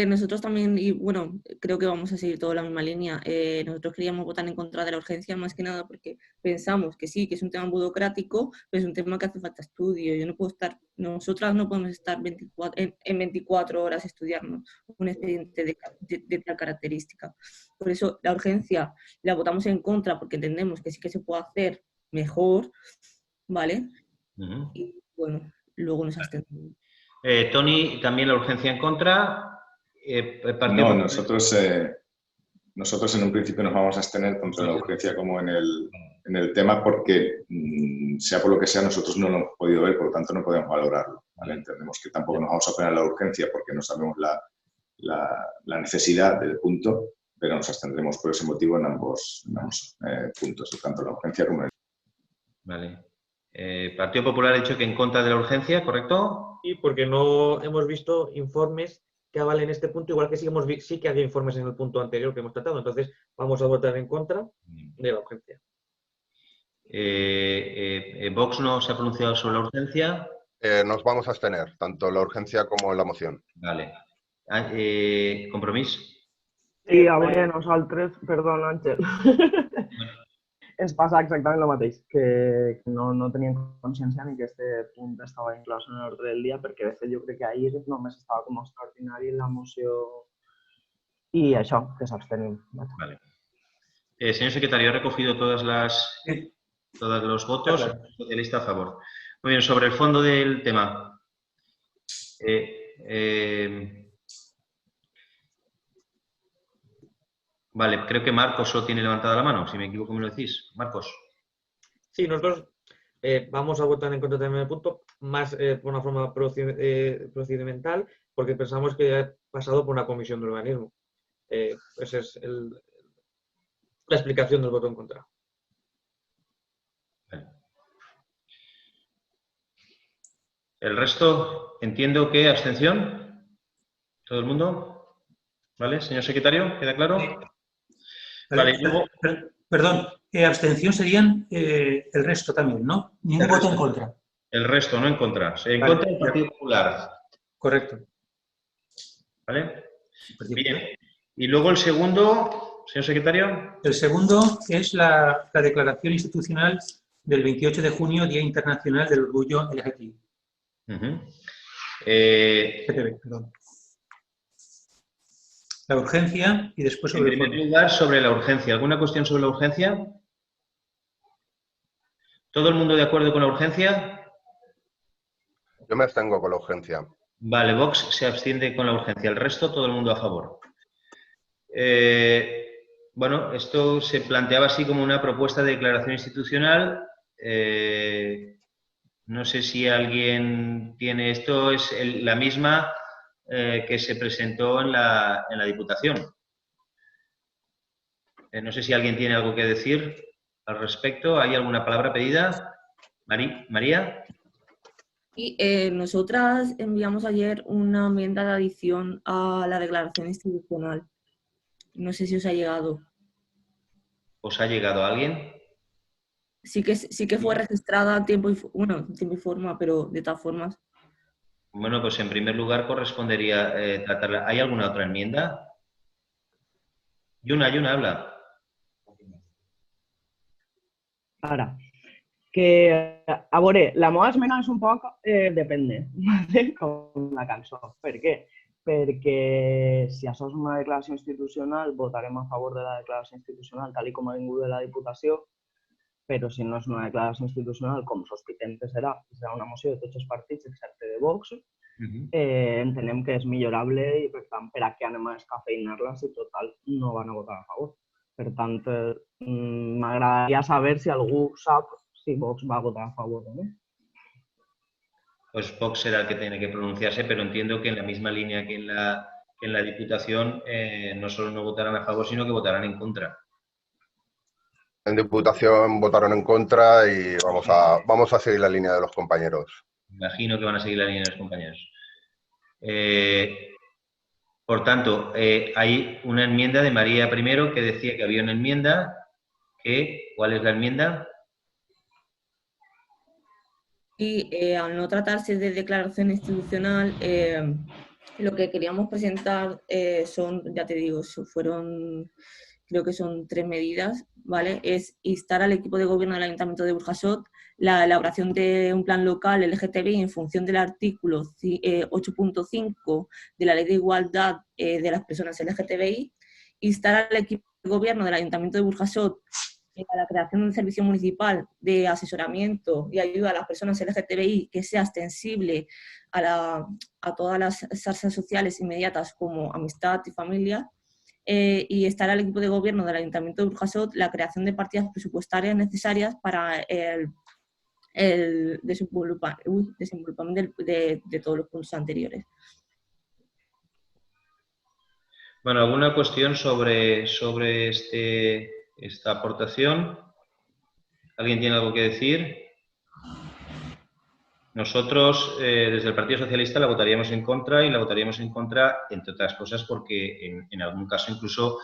Nosotros también, y bueno, creo que vamos a seguir toda la misma línea. Nosotros queríamos votar en contra de la urgencia más que nada porque pensamos que sí, que es un tema burocrático, pero es un tema que hace falta estudio. Nosotras no podemos estar en 24 horas estudiarnos un expediente de tal característica. Por eso la urgencia la votamos en contra porque entendemos que sí que se puede hacer mejor, ¿vale? Y bueno, luego nos abstenemos. Toni, también la urgencia en contra. No, nosotros en un principio nos vamos a abstener tanto en la urgencia como en el tema porque, sea por lo que sea, nosotros no lo hemos podido ver, por lo tanto no podemos valorarlo, ¿vale? Entendemos que tampoco nos vamos a poner a la urgencia porque no sabemos la necesidad del punto, pero nos abstendremos por ese motivo en ambos puntos, tanto en la urgencia como en el... Vale. Partido Popular ha dicho que en contra de la urgencia, ¿correcto? Sí, porque no hemos visto informes que avalen este punto, igual que sí que había informes en el punto anterior que hemos tratado. Entonces, vamos a votar en contra de la urgencia. ¿Vox no se ha pronunciado sobre la urgencia? Nos vamos a abstener, tanto en la urgencia como en la moción. Vale. ¿Compromís? Sí, avui nosaltres, perdona, Àngel, ens passa exactament el mateix, que no teníem consciència ni que aquest punt estava inclòs en l'ordre del dia, perquè de fet jo crec que ahir només estava com a extraordinari la moció i això, que s'abstenim. Vale. Señor secretario, he recogido todos los votos. Claro. Socialista a favor. Muy bien, sobre el fondo del tema. Vale, creo que Marcos solo tiene levantada la mano. Si me equivoco, me lo decís. Marcos. Sí, nosotros vamos a votar en contra también del punto, más por una forma procedimental, porque pensamos que ha pasado por una comisión de urbanismo. Esa es la explicación del voto en contra. El resto, entiendo que abstención. ¿Todo el mundo? ¿Vale, señor secretario? ¿Queda claro? Vale, luego... Perdón, abstención serían el resto también, ¿no? Ningún voto en contra. El resto, no en contra. En contra del Partido Popular. Correcto. ¿Vale? Bien. Y luego el segundo, señor secretario. El segundo es la declaración institucional del 28 de junio, Día Internacional del Orgullo LGTBI. Perdón. La urgencia y después sobre en primer lugar, sobre la urgencia. ¿Alguna cuestión sobre la urgencia? ¿Todo el mundo de acuerdo con la urgencia? Yo me abstengo con la urgencia. Vale, Vox se abstiene con la urgencia. El resto, todo el mundo a favor. Bueno, esto se planteaba así como una propuesta de declaración institucional. No sé si alguien tiene... Esto es la misma que se presentó en la Diputación. No sé si alguien tiene algo que decir al respecto. ¿Hay alguna palabra pedida? María. Y nosotras enviamos ayer una enmienda de adición a la declaración institucional. No sé si os ha llegado. ¿Os ha llegado a alguien? Sí que fue registrada en tiempo y forma, pero de todas formas. Bueno, pues en primer lugar correspondería tratarla. ¿Hay alguna otra enmienda? Yuna, habla. Ara, que, a veure, la meva esmena és un poc depende, com la cançó. Per què? Perquè si això és una declaració institucional, votarem a favor de la declaració institucional tal com ha vingut de la Diputació, però si no és una declaració institucional, com sospitem que serà una moció de tots els partits, excepte de Vox, entenem que és millorable i, per tant, per a què anem a descafeinar-la si total no van a votar a favor. Per tant, m'agradaria saber si algú sap si Vox va a votar a favor o no. Pues Vox será el que tiene que pronunciarse, pero entiendo que en la misma línea que en la Diputación no solo no votarán a favor, sino que votarán en contra. En Diputación votaron en contra y vamos a seguir la línea de los compañeros. Imagino que van a seguir la línea de los compañeros. Por tanto, hay una enmienda de María primero que decía que había una enmienda. ¿Cuál es la enmienda? Y al no tratarse de declaración institucional, lo que queríamos presentar son, ya te digo, creo que son 3 medidas, ¿vale? Es instar al equipo de gobierno del Ayuntamiento de Burjasot la elaboración de un plan local LGTBI en función del artículo 8.5 de la Ley de Igualdad de las Personas LGTBI, instar al equipo de gobierno del Ayuntamiento de Burjasot a la creación de un servicio municipal de asesoramiento y ayuda a las personas LGTBI que sea extensible a todas las salsas sociales inmediatas como amistad y familia, y estar al equipo de gobierno del Ayuntamiento de Burjasot la creación de partidas presupuestarias necesarias para el desenvolupamiento de todos los puntos anteriores. Bueno, ¿alguna cuestión sobre esta aportación? ¿Alguien tiene algo que decir? Nosotros, desde el Partido Socialista, la votaríamos en contra, y la votaríamos en contra, entre otras cosas, porque en algún caso incluso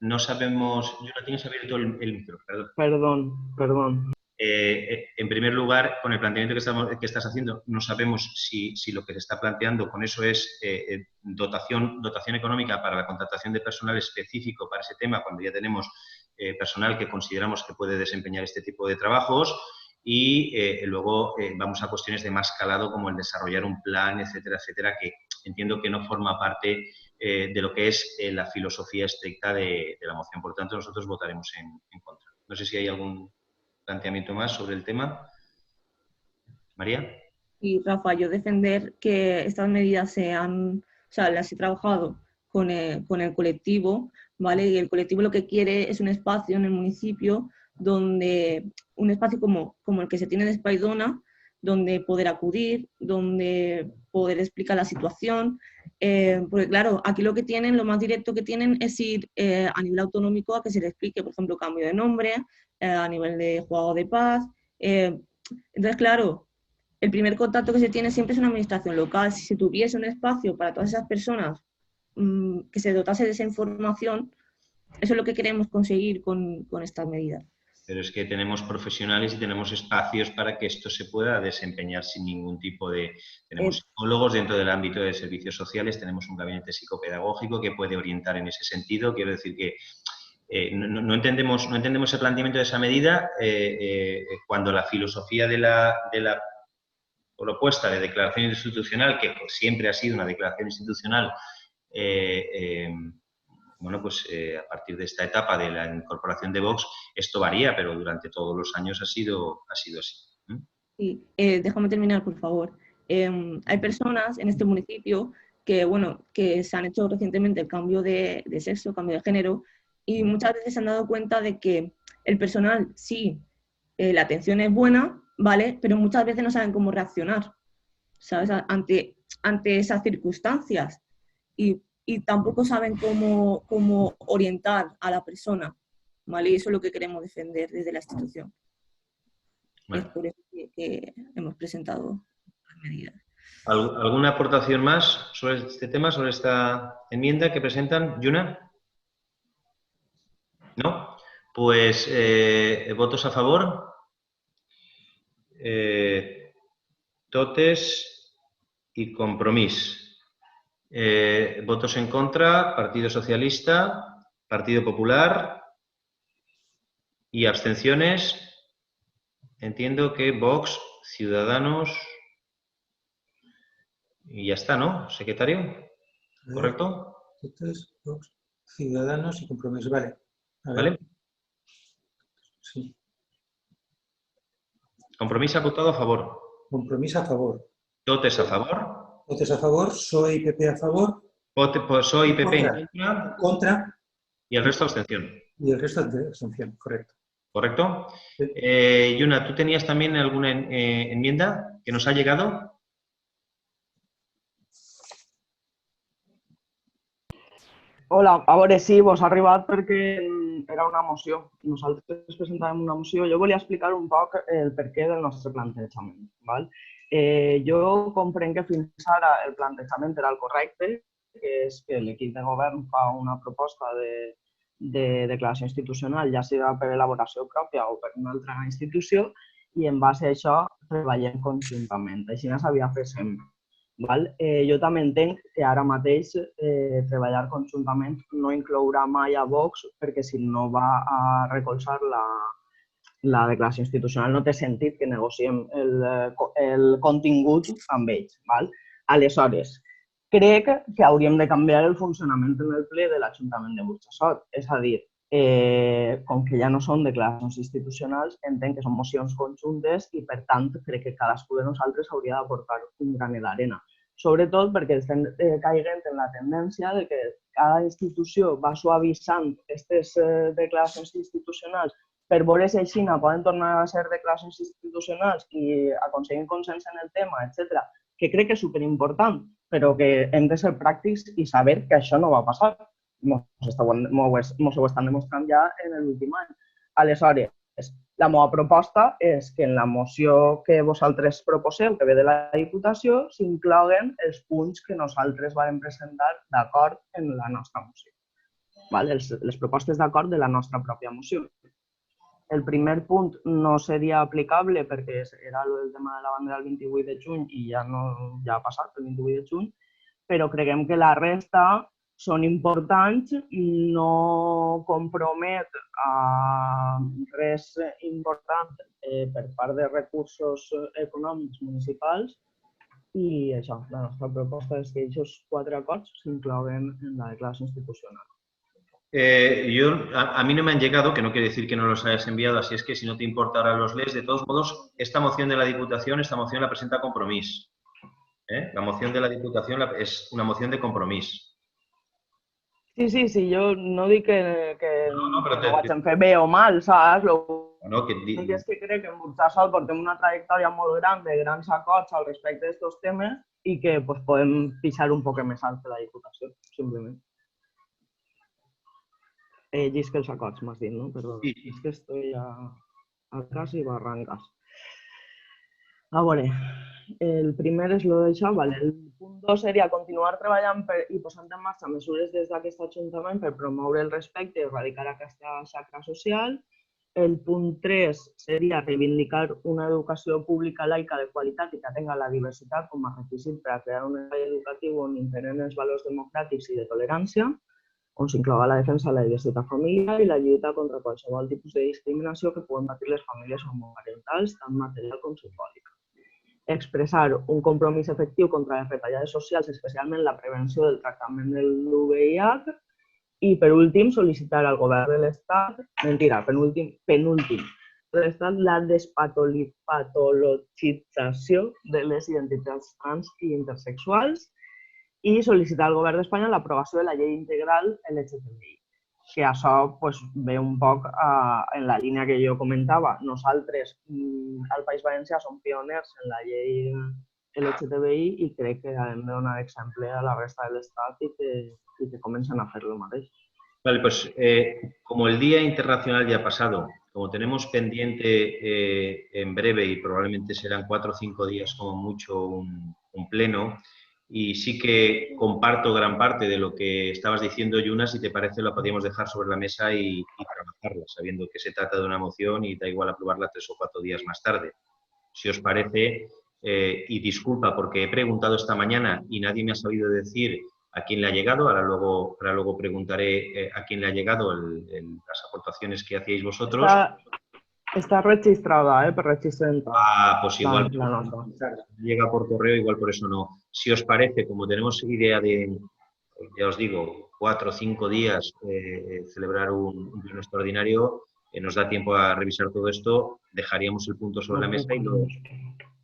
no sabemos... Yo no tienes abierto el micro, perdón. Perdón. En primer lugar, con el planteamiento que estás haciendo, no sabemos si lo que se está planteando con eso es dotación económica para la contratación de personal específico para ese tema, cuando ya tenemos personal que consideramos que puede desempeñar este tipo de trabajos, y luego vamos a cuestiones de más calado como el desarrollar un plan, etcétera, etcétera, que entiendo que no forma parte de lo que es la filosofía estricta de la moción. Por tanto, nosotros votaremos en contra. No sé si hay algún planteamiento más sobre el tema. María. Y Rafa, yo defender que estas medidas las he trabajado con el colectivo, ¿vale? Y el colectivo lo que quiere es un espacio en el municipio un espacio como el que se tiene en Espaidona, donde poder acudir, donde poder explicar la situación, porque claro, aquí lo más directo que tienen es ir a nivel autonómico a que se les explique, por ejemplo, cambio de nombre, a nivel de juzgado de paz. Entonces, claro, el primer contacto que se tiene siempre es una administración local. Si se tuviese un espacio para todas esas personas que se dotase de esa información, eso es lo que queremos conseguir con estas medidas. Pero es que tenemos profesionales y tenemos espacios para que esto se pueda desempeñar sin ningún tipo de... Tenemos psicólogos dentro del ámbito de servicios sociales, tenemos un gabinete psicopedagógico que puede orientar en ese sentido. Quiero decir que no entendemos el planteamiento de esa medida cuando la filosofía de la propuesta de declaración institucional, que siempre ha sido una declaración institucional, a partir de esta etapa de la incorporación de Vox, esto varía, pero durante todos los años ha sido así. Sí, déjame terminar, por favor. Hay personas en este municipio que se han hecho recientemente el cambio de sexo, cambio de género, y muchas veces se han dado cuenta de que el personal, sí, la atención es buena, ¿vale? Pero muchas veces no saben cómo reaccionar, ¿sabes? Ante esas circunstancias. Y tampoco saben cómo orientar a la persona, ¿vale? Y eso es lo que queremos defender desde la institución. Bueno. Es por eso que hemos presentado las medidas. ¿Alguna aportación más sobre este tema, sobre esta enmienda que presentan? ¿Yuna? ¿No? Pues votos a favor. Totes y Compromís. Votos en contra, Partido Socialista, Partido Popular y abstenciones. Entiendo que Vox, Ciudadanos y ya está, ¿no, secretario? ¿Correcto? Vox, Ciudadanos y Compromís, vale. ¿Vale? Sí. Compromís ha votado a favor. Compromís a favor. Totes a favor. Votos a favor, PSOE y PP a favor. PSOE y PP en contra. Y el resto abstención. Y el resto de abstención, correcto. ¿Correcto? Sí. Yuna, ¿tú tenías también alguna enmienda que nos ha llegado? Hola, a veure, sí, vos ha arribat perquè era una moció. Nosaltres presentàvem una moció. Jo volia explicar un poc el perquè del nostre plantejament. Val? Jo comprenc que fins ara el plantejament era el correcte, que és que l'equip de govern fa una proposta de declaració institucional, ja sigui per elaboració pròpia o per una altra institució, i en base a això treballem conjuntament. Així no s'havia fet sempre. Jo també entenc que ara mateix treballar conjuntament no inclourà mai a Vox perquè si no va a recolzar la declaració institucional no té sentit que negociem el contingut amb ells. Aleshores, crec que hauríem de canviar el funcionament en el ple de l'Ajuntament de Burjassot. És a dir, com que ja no són declaracions institucionals, entenc que són mocions conjuntes i, per tant, crec que cadascú de nosaltres hauria d'aportar un granet d'arena. Sobretot perquè estem caiguent en la tendència de que cada institució va suavitzant aquestes declaracions institucionals per veure si així poden tornar a ser declaracions institucionals i aconseguir consens en el tema, etc., que crec que és superimportant, però que hem de ser pràctics i saber que això no va passar. Mos ho estan demostrant ja en l'últim any. Aleshores, la meva proposta és que en la moció que vosaltres proposeu, que ve de la Diputació, s'incloguen els punts que nosaltres vam presentar d'acord en la nostra moció. Les propostes d'acord de la nostra pròpia moció. El primer punt no seria aplicable perquè era el tema de la bandera el 28 de juny i ja ha passat el 28 de juny, però creiem que la resta són importants, no compromet a res important per part de recursos econòmics municipals I això, la nostra proposta és que aquests 4 acords s'inclouen en la declaració institucional. A mí no me han llegado, que no quiere decir que no los hayas enviado, así es que si no te importa ahora los lees. De todos modos, esta moción de la Diputación, esta moción la presenta Compromís. La moción de la Diputación és una moción de Compromís. Sí, jo no dic que no, però ho hagin fet bé o mal, saps? No, que és que crec que en Burxasol portem una trajectòria molt gran de grans acords al respecte d'aquests temes i que pues, podem pixar un poc més alt per la Diputació, simplement. Llisc els acords, m'has dit, no? Perdó, és que estoy a casi barrancas. A veure, el primer és lo d'això, vale. El punt 2 seria continuar treballant i posant en marxa mesures des d'aquest Ajuntament per promoure el respecte i erradicar aquesta xacra social. El punt 3 seria reivindicar una educació pública laica de qualitat i que tenga la diversitat com a requisit per a crear un espai educatiu on imperen els valors democràtics i de tolerància, on s'incloga la defensa de la diversitat familiar i la lluita contra qualsevol tipus de discriminació que puguen patir les famílies homoparentals, tant material com simbòlica. Expressar un compromís efectiu contra les retallades socials, especialment la prevenció del tractament de l'UVIH, i, per últim, sol·licitar al govern de l'Estat, penúltim, de l'Estat la despatologització de les identitats trans i intersexuals i sol·licitar al govern d'Espanya l'aprovació de la llei integral LGTBI, que això ve un poc en la línia que jo comentava. Nosaltres al País Valencià som pioners en la llei LGTBI i crec que hem de donar exemple a la resta de l'Estat i que comencen a fer el mateix. Vale, pues como el Día Internacional ya ha pasado, como tenemos pendiente en breve y probablemente serán 4 o 5 días como mucho un pleno, y sí que comparto gran parte de lo que estabas diciendo, Yuna, si te parece lo podríamos dejar sobre la mesa y trabajarla, sabiendo que se trata de una moción y da igual aprobarla 3 o 4 días más tarde. Si os parece, y disculpa porque he preguntado esta mañana y nadie me ha sabido decir a quién le ha llegado, ahora luego preguntaré a quién le ha llegado las aportaciones que hacíais vosotros. Está registrada, per registro de entrada. Pues igual llega por correo, igual por eso no. Si os parece, como tenemos idea de, ya os digo, 4 o 5 días celebrar un pleno extraordinario, nos da tiempo a revisar todo esto, dejaríamos el punto sobre la mesa y lo...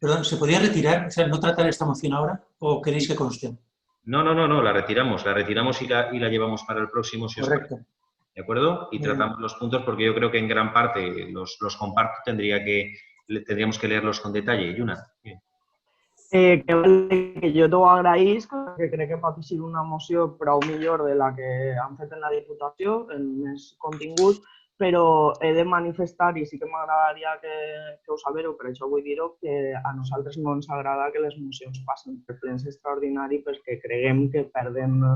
Perdón, ¿se podría retirar? O sea, ¿no tratar esta moción ahora o queréis que conste? No, la retiramos y la llevamos para el próximo, si os parece. ¿De acuerdo? Y tratamos los puntos porque yo creo que en gran parte los comparto, tendríamos que leerlos con detalle. Yuna. Que jo t'ho agraïsc, que crec que pot ser una moció prou millor de la que han fet en la Diputació, en més contingut, però he de manifestar, i sí que m'agradaria que ho sabeu, per això vull dir-ho, que a nosaltres no ens agrada que les mocions passen per plens extraordinaris perquè creguem que perden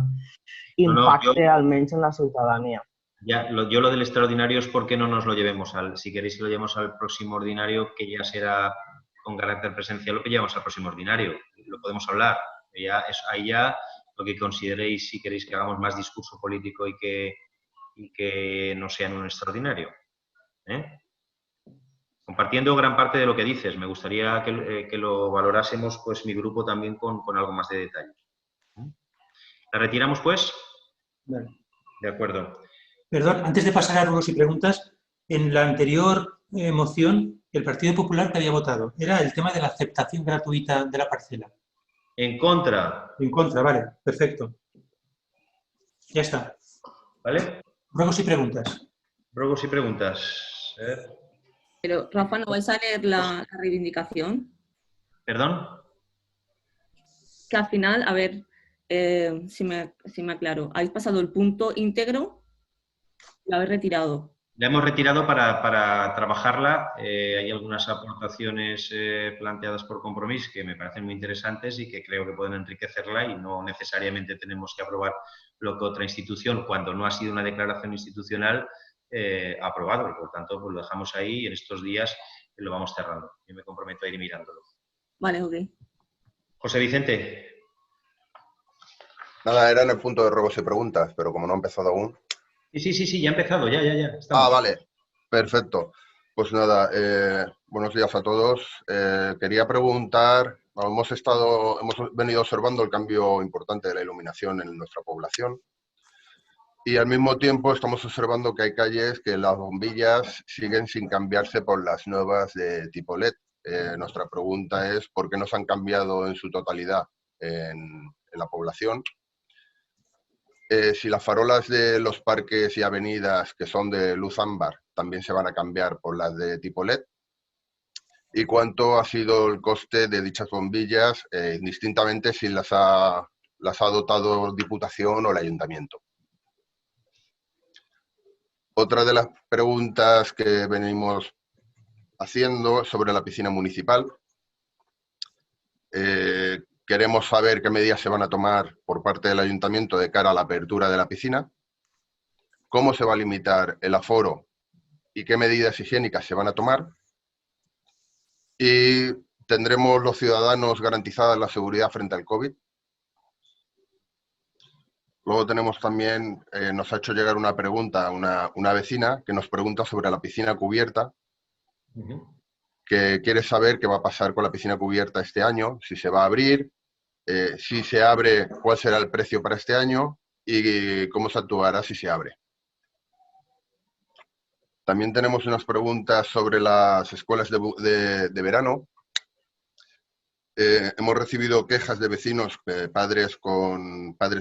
impacte, almenys en la ciutadania. Yo lo del extraordinario es porque no nos lo llevemos si queréis que lo llevemos al próximo ordinario, que ya será con carácter presencial, lo que llevamos al próximo ordinario. Lo podemos hablar. Ahí ya lo que consideréis, si queréis que hagamos más discurso político y que no sea en un extraordinario. Compartiendo gran parte de lo que dices, me gustaría que lo valorásemos, pues mi grupo también con algo más de detalle. ¿La retiramos, pues? Vale. De acuerdo. Perdón, antes de pasar a ruegos y preguntas, en la anterior moción, el Partido Popular que había votado era el tema de la aceptación gratuita de la parcela. En contra. En contra, vale, perfecto. Ya está. ¿Vale? Ruegos y preguntas. Ruegos y preguntas. A ver. Pero, Rafa, ¿no vais a leer la reivindicación? ¿Perdón? Que al final, a ver, si me aclaro, habéis pasado el punto íntegro. La habéis retirado. La hemos retirado para trabajarla. Hay algunas aportaciones planteadas por Compromís que me parecen muy interesantes y que creo que pueden enriquecerla y no necesariamente tenemos que aprobar lo que otra institución, cuando no ha sido una declaración institucional, ha aprobado. Y por tanto, pues lo dejamos ahí y en estos días lo vamos cerrando. Yo me comprometo a ir mirándolo. Vale, ok. José Vicente. Nada, era en el punto de ruegos y preguntas, pero como no ha empezado aún... Sí, ya ha empezado, ya. Estamos. Vale, perfecto. Pues nada, buenos días a todos. Quería preguntar, hemos venido observando el cambio importante de la iluminación en nuestra población y al mismo tiempo estamos observando que hay calles que las bombillas siguen sin cambiarse por las nuevas de tipo LED. Nuestra pregunta es ¿por qué no se han cambiado en su totalidad en la población? Si las farolas de los parques y avenidas que son de luz ámbar también se van a cambiar por las de tipo LED. ¿Y cuánto ha sido el coste de dichas bombillas, indistintamente si las ha dotado Diputación o el Ayuntamiento? Otra de las preguntas que venimos haciendo es sobre la piscina municipal. Queremos saber qué medidas se van a tomar por parte del Ayuntamiento de cara a la apertura de la piscina, cómo se va a limitar el aforo y qué medidas higiénicas se van a tomar. Y tendremos los ciudadanos garantizadas la seguridad frente al COVID. Luego tenemos también, nos ha hecho llegar una pregunta, una vecina que nos pregunta sobre la piscina cubierta, que quiere saber qué va a pasar con la piscina cubierta este año, si se va a abrir, si se abre, cuál será el precio para este año y cómo se actuará si se abre. También tenemos unas preguntas sobre las escuelas de verano. Hemos recibido quejas de vecinos, padres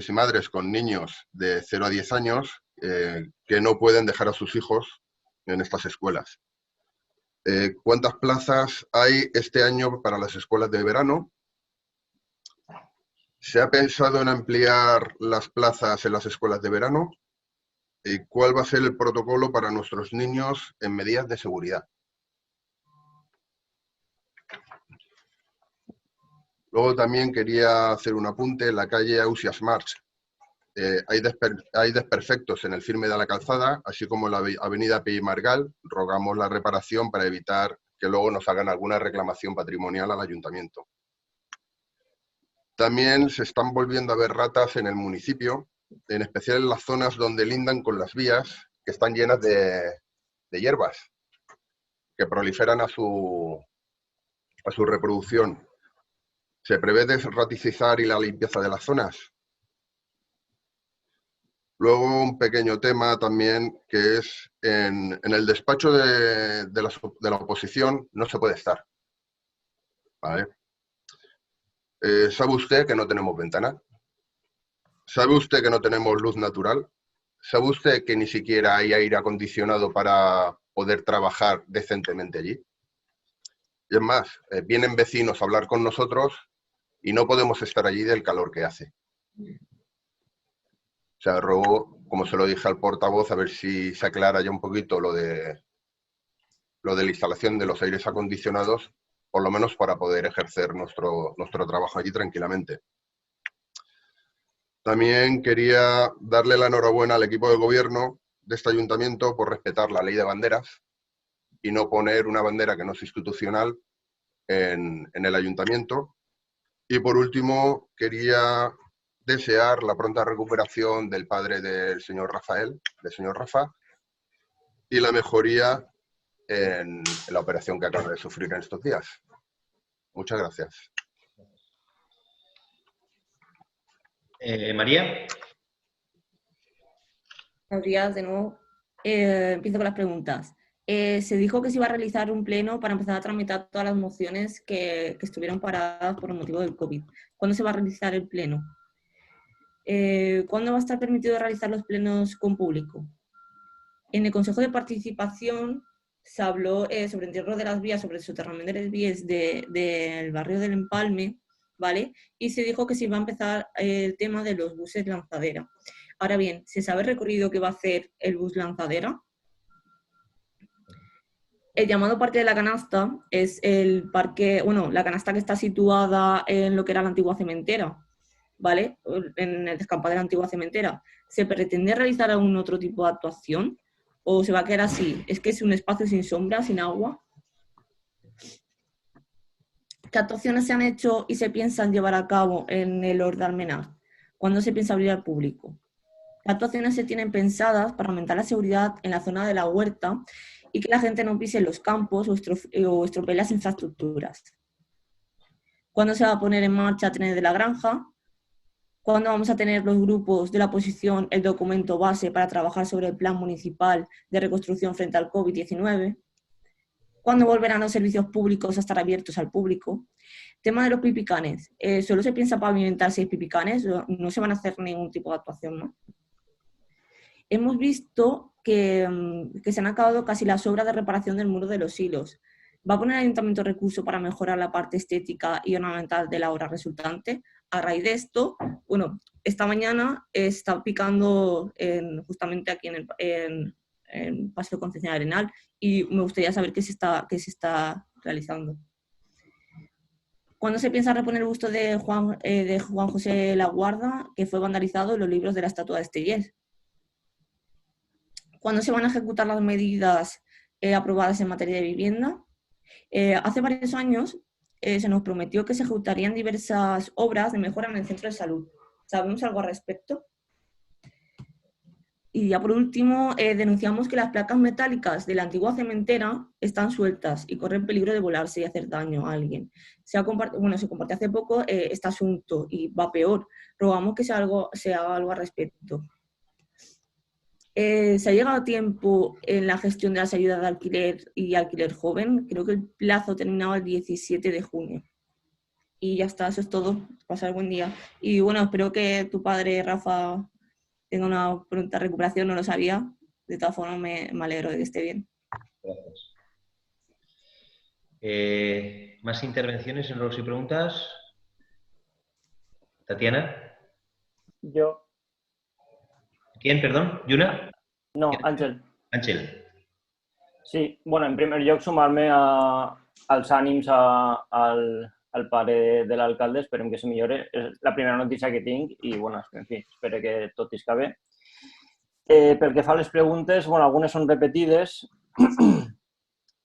y madres con niños de 0 a 10 años que no pueden dejar a sus hijos en estas escuelas. ¿Cuántas plazas hay este año para las escuelas de verano? ¿Se ha pensado en ampliar las plazas en las escuelas de verano? ¿Y cuál va a ser el protocolo para nuestros niños en medidas de seguridad? Luego también quería hacer un apunte en la calle Ausias March. Hay desperfectos en el firme de la calzada, así como en la avenida Pi Margal. Rogamos la reparación para evitar que luego nos hagan alguna reclamación patrimonial al ayuntamiento. También se están volviendo a ver ratas en el municipio, en especial en las zonas donde lindan con las vías, que están llenas de hierbas, que proliferan a su reproducción. ¿Se prevé desraticizar y la limpieza de las zonas? Luego un pequeño tema también, que es en el despacho de la oposición no se puede estar. ¿Vale? ¿Sabe usted que no tenemos ventana? ¿Sabe usted que no tenemos luz natural? ¿Sabe usted que ni siquiera hay aire acondicionado para poder trabajar decentemente allí? Y es más, vienen vecinos a hablar con nosotros y no podemos estar allí del calor que hace. O sea, ruego, como se lo dije al portavoz, a ver si se aclara ya un poquito lo de la instalación de los aires acondicionados, por lo menos para poder ejercer nuestro trabajo allí tranquilamente. También quería darle la enhorabuena al equipo de gobierno de este ayuntamiento por respetar la ley de banderas y no poner una bandera que no es institucional en el ayuntamiento. Y por último, quería desear la pronta recuperación del padre del señor Rafael, del señor Rafa, y la mejoría en la operación que acaba de sufrir en estos días. Muchas gracias. María. Buenos días de nuevo. Empiezo con las preguntas. Se dijo que se iba a realizar un pleno para empezar a tramitar todas las mociones que estuvieron paradas por el motivo del COVID. ¿Cuándo se va a realizar el pleno? ¿Cuándo va a estar permitido realizar los plenos con público? En el Consejo de Participación se habló sobre el entierro de las vías, sobre el soterramiento de las vías del barrio del Empalme, ¿vale? Y se dijo que se iba a empezar el tema de los buses lanzadera. Ahora bien, ¿se sabe el recorrido que va a hacer el bus lanzadera? El llamado Parque de la Canasta es el parque, bueno, la canasta que está situada en lo que era la antigua cementera, ¿vale? En el descampado de la antigua cementera. ¿Se pretende realizar algún otro tipo de actuación? ¿O se va a quedar así? ¿Es que es un espacio sin sombra, sin agua? ¿Qué actuaciones se han hecho y se piensan llevar a cabo en el Hort d'Almenar? ¿Cuándo se piensa abrir al público? ¿Qué actuaciones se tienen pensadas para aumentar la seguridad en la zona de la huerta y que la gente no pise los campos o estropee las infraestructuras? ¿Cuándo se va a poner en marcha Trenes de la Granja? ¿Cuándo vamos a tener los grupos de la oposición el documento base para trabajar sobre el plan municipal de reconstrucción frente al COVID-19? ¿Cuándo volverán los servicios públicos a estar abiertos al público? Tema de los pipicanes. ¿Solo se piensa pavimentar 6 pipicanes? No se van a hacer ningún tipo de actuación, ¿no? Hemos visto que se han acabado casi las obras de reparación del muro de los silos. ¿Va a poner el ayuntamiento recurso para mejorar la parte estética y ornamental de la obra resultante? A raíz de esto, bueno, esta mañana está picando justamente aquí en Paseo Concepción Arenal y me gustaría saber qué se está realizando. ¿Cuándo se piensa reponer el busto de Juan José Laguarda, que fue vandalizado en los libros de la estatua de Estellés? ¿Cuándo se van a ejecutar las medidas aprobadas en materia de vivienda? Hace varios años se nos prometió que se ejecutarían diversas obras de mejora en el centro de salud. ¿Sabemos algo al respecto? Y ya por último, denunciamos que las placas metálicas de la antigua cementera están sueltas y corren peligro de volarse y hacer daño a alguien. Se compartió hace poco este asunto y va peor. Rogamos que se haga algo al respecto. ¿Se ha llegado a tiempo en la gestión de las ayudas de alquiler y alquiler joven? Creo que el plazo terminaba el 17 de junio. Y ya está, eso es todo. Pasar buen día. Y bueno, espero que tu padre, Rafa, tenga una pronta recuperación, no lo sabía. De todas formas, me alegro de que esté bien. Gracias. ¿Más intervenciones en ruegos y preguntas? ¿Tatiana? Yo. ¿Quién, perdón? ¿Yuna? No, Àngel. Àngel. Sí, bueno, en primer lloc sumar-me als ànims al pare de l'alcalde, esperem que se millore. És la primera notícia que tinc i, bueno, en fi, espero que tot isca bé. Pel que fa a les preguntes, bueno, algunes són repetides.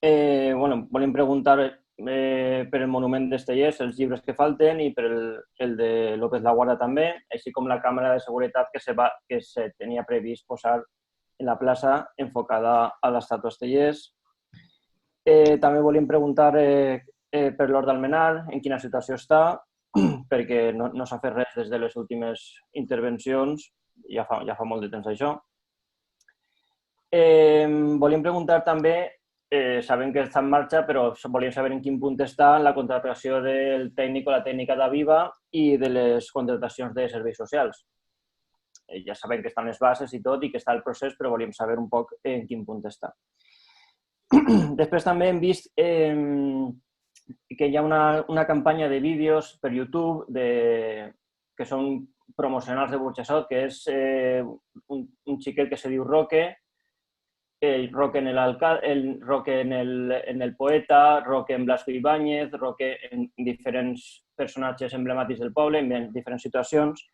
Bueno, volem preguntar per el monument d'Estellés, els llibres que falten i per el de López Laguarda també, així com la càmera de seguretat que se tenia previst posar en la plaça enfocada a l'estàtua Estellés. També volíem preguntar per l'Hort d'Almenar, en quina situació està, perquè no s'ha fet res des de les últimes intervencions, ja fa molt de temps això. Volíem preguntar també, sabem que està en marxa, però volíem saber en quin punt està la contractació del tècnic o la tècnica d'Aviva i de les contractacions de serveis socials. Ja sabem que estan les bases i tot i que està el procés, però volíem saber un poc en quin punt està. Després també hem vist que hi ha una campanya de vídeos per YouTube que són promocionals de Burjassot, que és un xiquet que se diu Roque, Roque en el poeta, Roque en Blasco Ibáñez, Roque en diferents personatges emblemàtics del poble, en diferents situacions.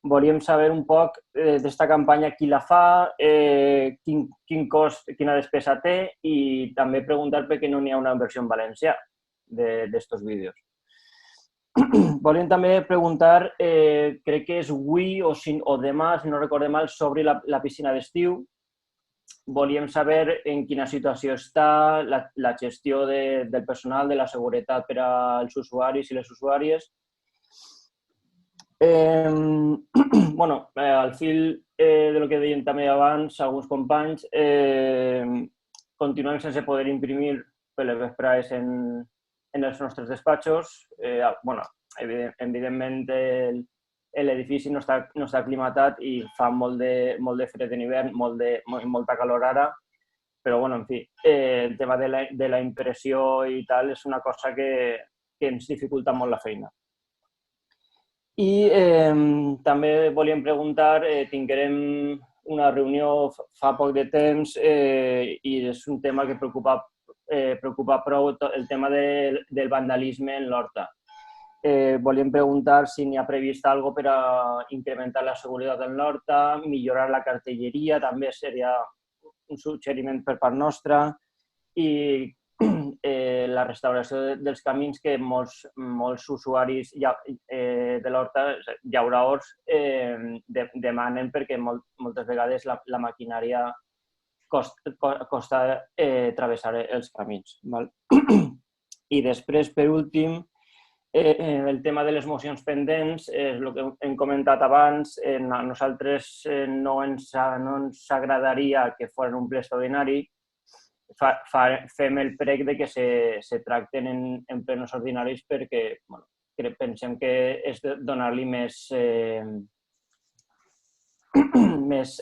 Volíem saber un poc d'esta campanya qui la fa, quin cost, quina despesa té i també preguntar per què no n'hi ha una versió en valencià d'estos vídeos. Volíem també preguntar, crec que és avui o demà, si no recordem mal, s'obri la piscina d'estiu. Volíem saber en quina situació està, la gestió del personal, de la seguretat per als usuaris i les usuàries. Bueno, al fil del que deien també abans alguns companys, continuem sense poder imprimir per les vesprades en els nostres despatxos. Bueno, evidentment l'edifici no està aclimatat i fa molt de fred en hivern, molta calor ara, però bueno, en fi, el tema de la impressió i tal és una cosa que ens dificulta molt la feina. I també volíem preguntar, tinguérem una reunió fa poc de temps i és un tema que preocupa prou, el tema del vandalisme en l'Horta. Volíem preguntar si n'hi ha previst alguna cosa per a incrementar la seguretat en l'Horta, millorar la cartelleria, també seria un suggeriment per part nostra, i la restauració dels camins que molts usuaris de l'Horta, llauraors, demanen perquè moltes vegades la maquinària costa travessar els camins. I després, per últim, el tema de les mocions pendents, el que hem comentat abans, a nosaltres no ens agradaria que fos un ple extraordinari. Fem el prec de que se tracten en plenos ordinaris perquè pensem que és donar-li més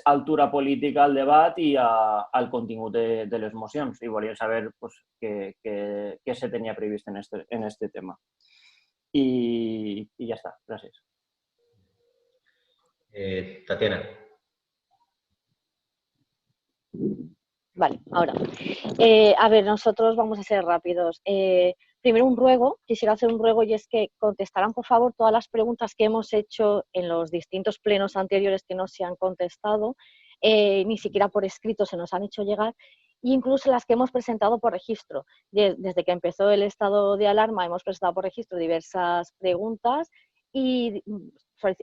altura política al debat i al contingut de les mocions. I volíem saber què se tenia previst en este tema. Y ya está, gracias. Tatiana. Vale, ahora. A ver, nosotros vamos a ser rápidos. Primero un ruego, quisiera hacer un ruego y es que contestaran por favor todas las preguntas que hemos hecho en los distintos plenos anteriores que no se han contestado, ni siquiera por escrito se nos han hecho llegar, e incluso las que hemos presentado por registro. Desde que empezó el estado de alarma hemos presentado por registro diversas preguntas y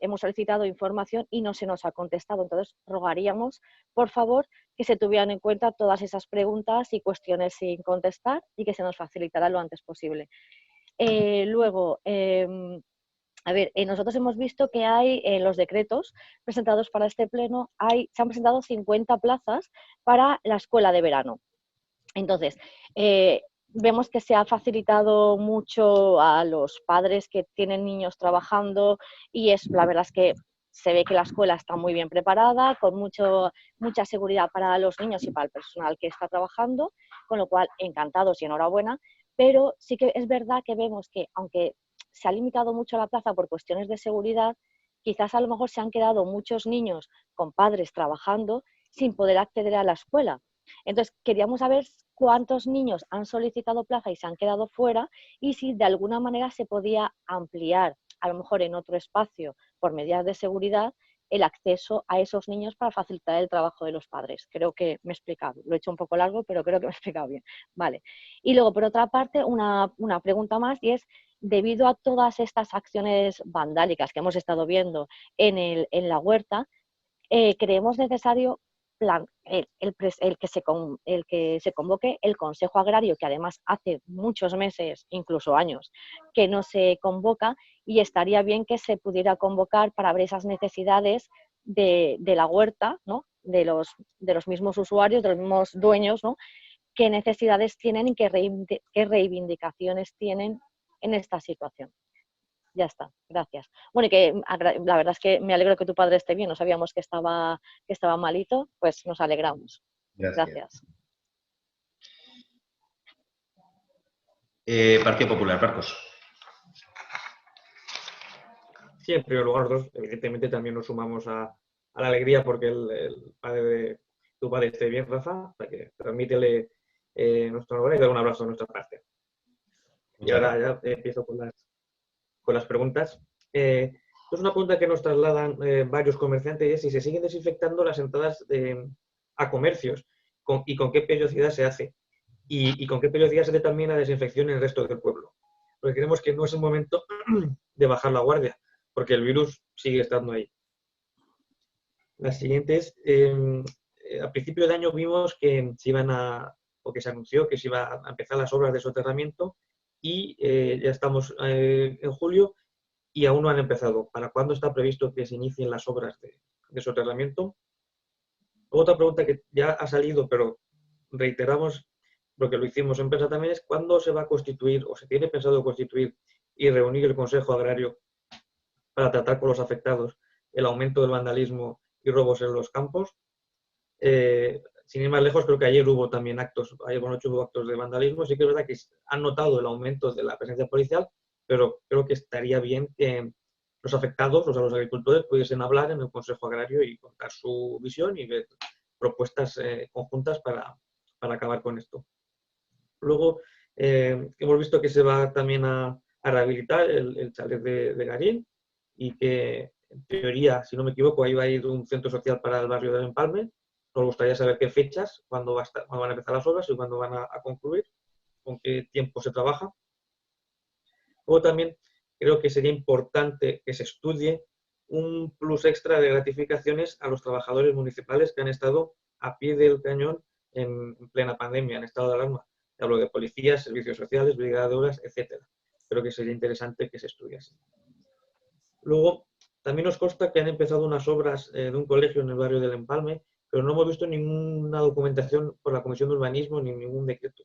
hemos solicitado información y no se nos ha contestado. Entonces, rogaríamos, por favor, que se tuvieran en cuenta todas esas preguntas y cuestiones sin contestar y que se nos facilitará lo antes posible. Luego, a ver, nosotros hemos visto que hay en los decretos presentados para este pleno, se han presentado 50 plazas para la escuela de verano. Entonces, vemos que se ha facilitado mucho a los padres que tienen niños trabajando y la verdad es que se ve que la escuela está muy bien preparada, con mucha seguridad para los niños y para el personal que está trabajando, con lo cual encantados y enhorabuena, pero sí que es verdad que vemos que aunque se ha limitado mucho la plaza por cuestiones de seguridad, quizás a lo mejor se han quedado muchos niños con padres trabajando sin poder acceder a la escuela. Entonces, queríamos saber cuántos niños han solicitado plaza y se han quedado fuera y si de alguna manera se podía ampliar, a lo mejor en otro espacio, por medidas de seguridad, el acceso a esos niños para facilitar el trabajo de los padres. Creo que me he explicado. Lo he hecho un poco largo, pero creo que me he explicado bien. Vale. Y luego, por otra parte, una pregunta más y es, debido a todas estas acciones vandálicas que hemos estado viendo en la huerta, creemos necesario el que se convoque el Consejo Agrario, que además hace muchos meses, incluso años, que no se convoca, y estaría bien que se pudiera convocar para ver esas necesidades de la huerta, ¿no? de los mismos usuarios, de los mismos dueños, ¿no? Qué necesidades tienen y qué reivindicaciones tienen en esta situación. Ya está, gracias. Bueno, y que la verdad es que me alegro que tu padre esté bien, no sabíamos que estaba malito, pues nos alegramos. Gracias. Partido Popular, Marcos. Sí, en primer lugar, nosotros evidentemente también nos sumamos a la alegría porque el padre de tu padre esté bien, Rafa, para que transmítele nuestro enhorabuena y dar un abrazo de nuestra parte. Y ahora ya empiezo con las preguntas. Es una pregunta que nos trasladan varios comerciantes y es si se siguen desinfectando las entradas a comercios y con qué periodicidad se hace y con qué periodicidad se determina la desinfección en el resto del pueblo. Porque creemos que no es el momento de bajar la guardia, porque el virus sigue estando ahí. La siguiente es, a principio de año vimos que se anunció que se iba a empezar las obras de soterramiento y ya estamos en julio y aún no han empezado. ¿Para cuándo está previsto que se inicien las obras de soterramiento? Otra pregunta que ya ha salido, pero reiteramos porque lo hicimos en prensa también, es ¿cuándo se va a constituir o se tiene pensado constituir y reunir el Consejo Agrario para tratar con los afectados el aumento del vandalismo y robos en los campos? Sin ir más lejos, creo que ayer hubo también hubo actos de vandalismo. Sí que es verdad que han notado el aumento de la presencia policial, pero creo que estaría bien que los afectados, o sea, los agricultores, pudiesen hablar en el Consejo Agrario y contar su visión y ver propuestas conjuntas para acabar con esto. Luego, hemos visto que se va también a rehabilitar el chalet de Garín y que, en teoría, si no me equivoco, ahí va a ir un centro social para el barrio de Empalme. Nos gustaría saber qué fechas, cuándo van a empezar las obras y cuándo van a concluir, con qué tiempo se trabaja. Luego también creo que sería importante que se estudie un plus extra de gratificaciones a los trabajadores municipales que han estado a pie del cañón en plena pandemia, en estado de alarma. Hablo de policías, servicios sociales, brigadoras, etc. creo que sería interesante que se estudiase. Luego, también nos consta que han empezado unas obras de un colegio en el barrio del Empalme, pero no hemos visto ninguna documentación por la Comisión de Urbanismo ni ningún decreto.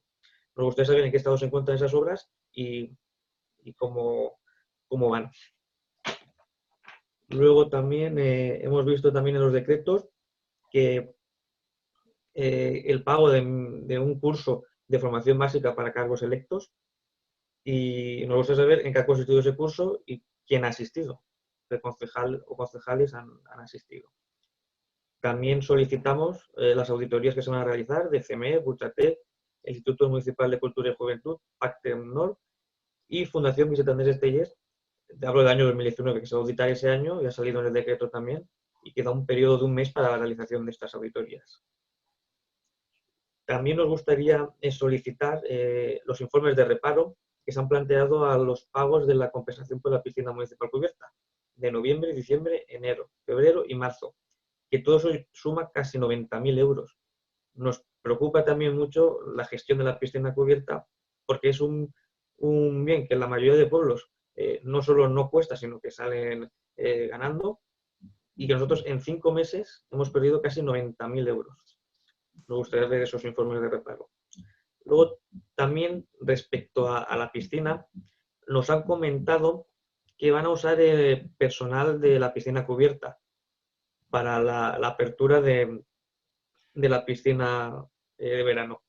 Nos gustaría saber en qué estado se encuentran esas obras y cómo van. Luego también hemos visto también en los decretos que el pago de un curso de formación básica para cargos electos, y nos gustaría saber en qué ha consistido ese curso y quién ha asistido, qué concejal o concejales han asistido. También solicitamos las auditorías que se van a realizar de CME, Butxaté, el Instituto Municipal de Cultura y Juventud, Pactem Nord y Fundación Vicente Andrés Estellés. Hablo del año 2019, que se va a auditar ese año y ha salido en el decreto también, y queda un periodo de un mes para la realización de estas auditorías. También nos gustaría solicitar los informes de reparo que se han planteado a los pagos de la compensación por la piscina municipal cubierta, de noviembre, diciembre, enero, febrero y marzo, que todo eso suma casi 90.000 euros. Nos preocupa también mucho la gestión de la piscina cubierta, porque es un bien que en la mayoría de pueblos no solo no cuesta, sino que salen ganando, y que nosotros en 5 meses hemos perdido casi 90.000 euros. Nos gustaría ver esos informes de reparo. Luego, también respecto a la piscina, nos han comentado que van a usar personal de la piscina cubierta para la apertura de la piscina de verano.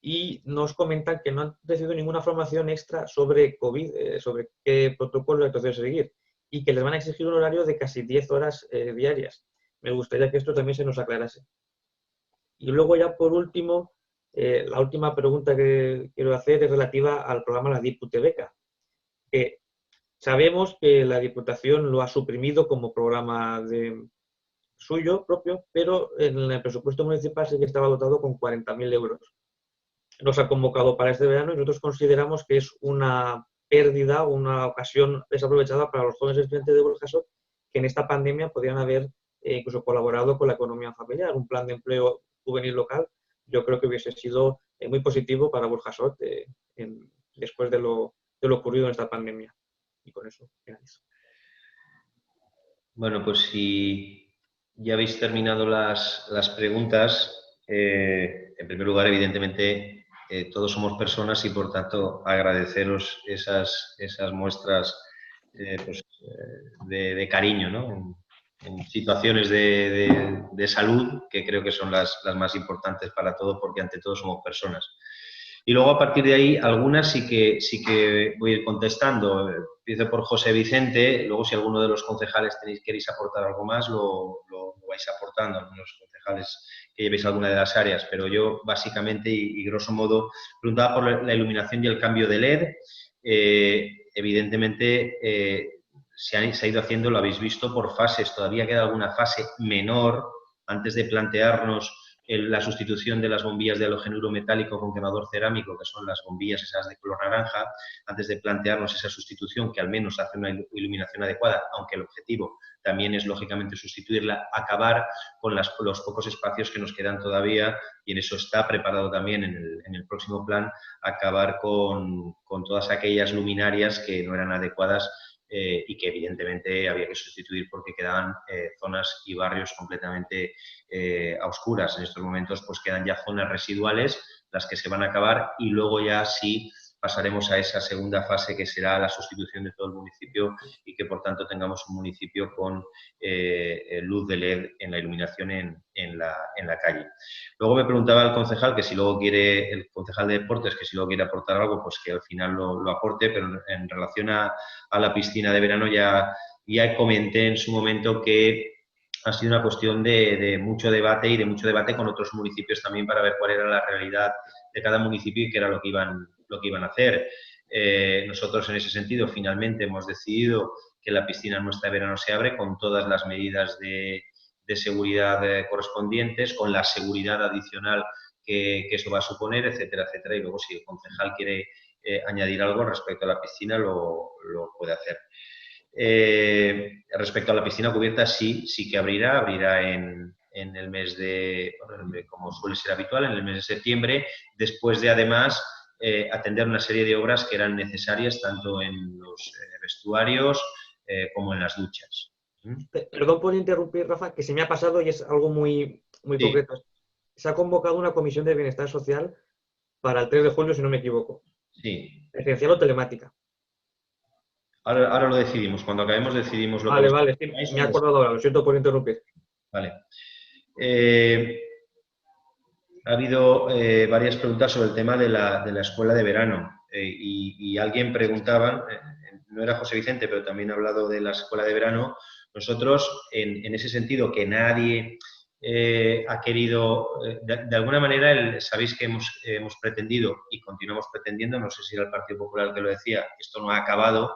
Y nos comentan que no han recibido ninguna formación extra sobre COVID, sobre qué protocolo de actuación seguir, y que les van a exigir un horario de casi 10 horas diarias. Me gustaría que esto también se nos aclarase. Y luego ya por último, la última pregunta que quiero hacer es relativa al programa La Diputebeca. Sabemos que la Diputación lo ha suprimido como programa suyo propio, pero en el presupuesto municipal sí que estaba dotado con 40.000 euros. Nos ha convocado para este verano y nosotros consideramos que es una pérdida, una ocasión desaprovechada para los jóvenes estudiantes de Burjasot que en esta pandemia podrían haber incluso colaborado con la economía familiar. Un plan de empleo juvenil local yo creo que hubiese sido muy positivo para Burjasot después de lo ocurrido en esta pandemia. Y con eso, gracias. Bueno, pues si ya habéis terminado las preguntas, en primer lugar, evidentemente, todos somos personas y, por tanto, agradeceros esas muestras de cariño, ¿no? En situaciones de salud, que creo que son las más importantes para todo, porque ante todo somos personas. Y luego, a partir de ahí, algunas sí que voy a ir contestando. Empiezo por José Vicente, luego si alguno de los concejales queréis aportar algo más, lo vais aportando, algunos concejales que llevéis alguna de las áreas, pero yo básicamente y grosso modo preguntaba por la iluminación y el cambio de LED. Evidentemente se ha ido haciendo, lo habéis visto, por fases. Todavía queda alguna fase menor antes de plantearnos la sustitución de las bombillas de halogenuro metálico con quemador cerámico, que son las bombillas esas de color naranja, antes de plantearnos esa sustitución que al menos hace una iluminación adecuada, aunque el objetivo también es lógicamente sustituirla, acabar con los pocos espacios que nos quedan todavía, y en eso está preparado también en el próximo plan, acabar con todas aquellas luminarias que no eran adecuadas y que evidentemente había que sustituir porque quedaban zonas y barrios completamente a oscuras. En estos momentos pues quedan ya zonas residuales, las que se van a acabar, y luego ya sí pasaremos a esa segunda fase que será la sustitución de todo el municipio y que por tanto tengamos un municipio con luz de LED en la iluminación en la calle. Luego me preguntaba el concejal que si luego quiere, el concejal de deportes, que si luego quiere aportar algo, pues que al final lo aporte, pero en relación a la piscina de verano ya comenté en su momento que ha sido una cuestión de mucho debate y de mucho debate con otros municipios también para ver cuál era la realidad de cada municipio y qué era lo que iban a hacer. Nosotros en ese sentido finalmente hemos decidido que la piscina nuestra de verano se abre con todas las medidas de seguridad correspondientes, con la seguridad adicional que eso va a suponer, etcétera, etcétera. Y luego si el concejal quiere añadir algo respecto a la piscina lo puede hacer. Respecto a la piscina cubierta, sí que abrirá en el mes como suele ser habitual, en el mes de septiembre, después de además atender una serie de obras que eran necesarias tanto en los vestuarios como en las duchas. Perdón por interrumpir, Rafa, que se me ha pasado y es algo muy concreto. Se ha convocado una comisión de bienestar social para el 3 de julio, si no me equivoco. Sí. ¿Presencial o telemática? Ahora lo decidimos. Cuando acabemos decidimos lo que... Vale, sí, me he acordado ahora. Lo siento por interrumpir. Vale. Ha habido varias preguntas sobre el tema de la escuela de verano y alguien preguntaba, no era José Vicente, pero también ha hablado de la escuela de verano. Nosotros, en ese sentido, que nadie ha querido, de alguna manera, sabéis que hemos pretendido y continuamos pretendiendo, no sé si era el Partido Popular el que lo decía, esto no ha acabado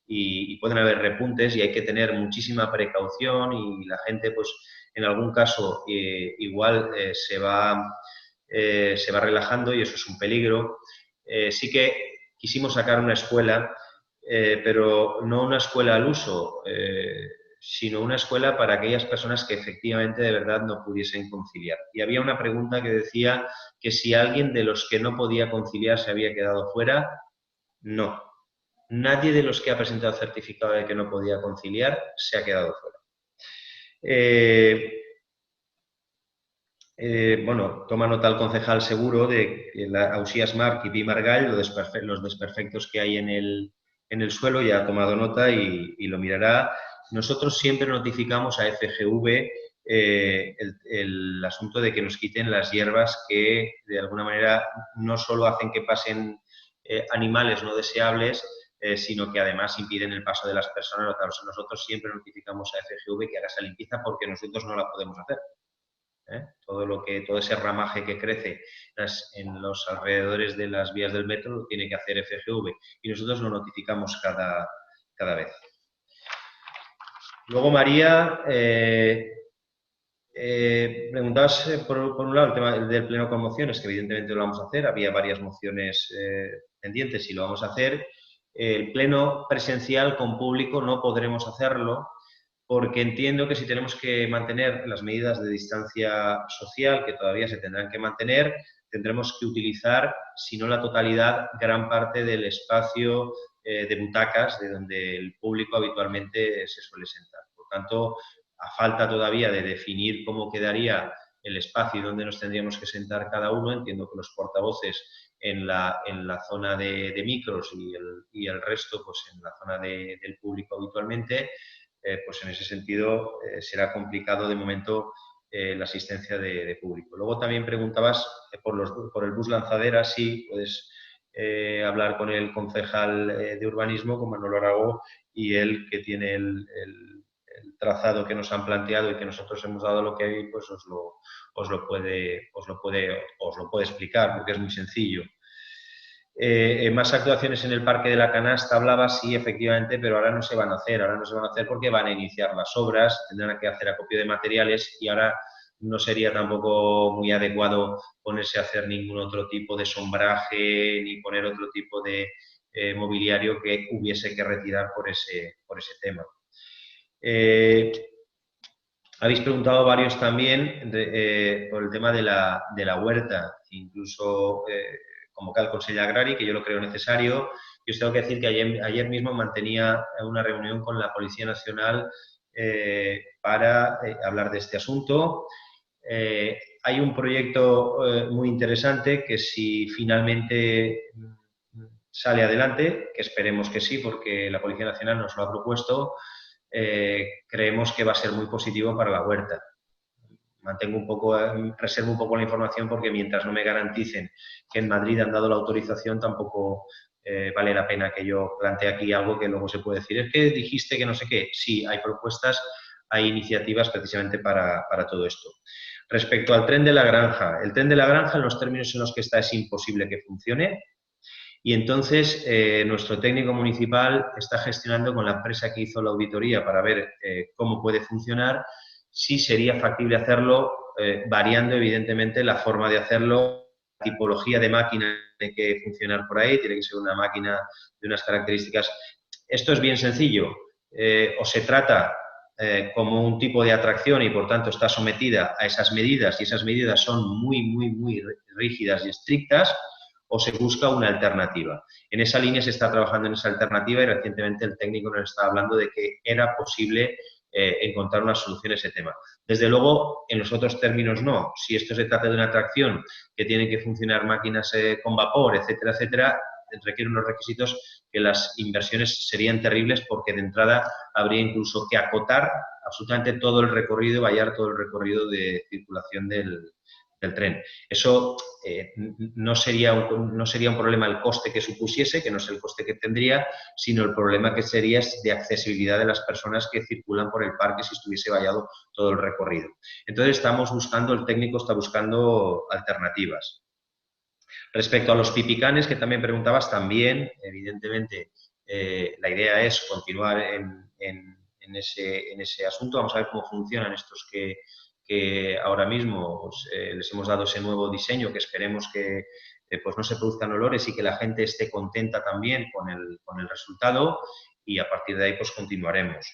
y pueden haber repuntes y hay que tener muchísima precaución y la gente, pues, en algún caso igual se va relajando y eso es un peligro. Sí que quisimos sacar una escuela, pero no una escuela al uso, sino una escuela para aquellas personas que efectivamente de verdad no pudiesen conciliar. Y había una pregunta que decía que si alguien de los que no podía conciliar se había quedado fuera. No. Nadie de los que ha presentado certificado de que no podía conciliar se ha quedado fuera. Bueno, toma nota el concejal seguro de que la Ausías Marc y Pi Margall, los desperfectos que hay en el suelo, ya ha tomado nota y lo mirará. Nosotros siempre notificamos a FGV el asunto de que nos quiten las hierbas que de alguna manera no solo hacen que pasen animales no deseables, sino que además impiden el paso de las personas. Nosotros siempre notificamos a FGV que haga esa limpieza porque nosotros no la podemos hacer. Todo ese ramaje que crece en los alrededores de las vías del metro lo tiene que hacer FGV y nosotros lo notificamos cada vez. Luego, María, preguntabas por un lado el tema del pleno con mociones, que evidentemente lo vamos a hacer, había varias mociones pendientes y lo vamos a hacer. El pleno presencial con público no podremos hacerlo, porque entiendo que si tenemos que mantener las medidas de distancia social, que todavía se tendrán que mantener, tendremos que utilizar, si no la totalidad, gran parte del espacio de butacas de donde el público habitualmente se suele sentar. Por tanto, a falta todavía de definir cómo quedaría el espacio y dónde nos tendríamos que sentar cada uno, entiendo que los portavoces en la zona de micros y el resto pues en la zona del público habitualmente, pues en ese sentido será complicado de momento la asistencia de público. Luego también preguntabas por el bus lanzadera, sí, puedes hablar con el concejal de urbanismo, con Manolo Aragó, y él que tiene el trazado que nos han planteado y que nosotros hemos dado lo que hay, pues os lo puede explicar, porque es muy sencillo. Más actuaciones en el Parque de la Canasta hablaba, sí, efectivamente, pero ahora no se van a hacer porque van a iniciar las obras, tendrán que hacer acopio de materiales y ahora no sería tampoco muy adecuado ponerse a hacer ningún otro tipo de sombraje ni poner otro tipo de mobiliario que hubiese que retirar por ese tema. Habéis preguntado varios también por el tema de la huerta, incluso convocar al Consell Agrari, que yo lo creo necesario. Yo os tengo que decir que ayer mismo mantenía una reunión con la Policía Nacional para hablar de este asunto. Hay un proyecto muy interesante que si finalmente sale adelante, que esperemos que sí, porque la Policía Nacional nos lo ha propuesto, creemos que va a ser muy positivo para la huerta. Reservo un poco la información porque mientras no me garanticen que en Madrid han dado la autorización, tampoco vale la pena que yo plantee aquí algo que luego se puede decir. Es que dijiste que no sé qué. Sí, hay propuestas, hay iniciativas precisamente para todo esto. Respecto al tren de la granja, el tren de la granja en los términos en los que está es imposible que funcione. Y entonces nuestro técnico municipal está gestionando con la empresa que hizo la auditoría para ver cómo puede funcionar, si sería factible hacerlo, variando evidentemente la forma de hacerlo, la tipología de máquina tiene que funcionar por ahí, tiene que ser una máquina de unas características. Esto es bien sencillo, o se trata como un tipo de atracción y por tanto está sometida a esas medidas y esas medidas son muy, muy, muy rígidas y estrictas, o se busca una alternativa. En esa línea se está trabajando en esa alternativa y recientemente el técnico nos estaba hablando de que era posible encontrar una solución a ese tema. Desde luego, en los otros términos no. Si esto se trata de una atracción que tiene que funcionar máquinas con vapor, etcétera, etcétera, requiere unos requisitos que las inversiones serían terribles porque de entrada habría incluso que acotar absolutamente todo el recorrido, vallar todo el recorrido de circulación del tren. Eso no sería un problema el coste que supusiese, que no es el coste que tendría, sino el problema que sería de accesibilidad de las personas que circulan por el parque si estuviese vallado todo el recorrido. Entonces el técnico está buscando alternativas. Respecto a los pipicanes, que también preguntabas, también, evidentemente, la idea es continuar en ese asunto. Vamos a ver cómo funcionan estos que ahora mismo pues, les hemos dado ese nuevo diseño, que esperemos que pues no se produzcan olores y que la gente esté contenta también con el resultado, y a partir de ahí pues continuaremos.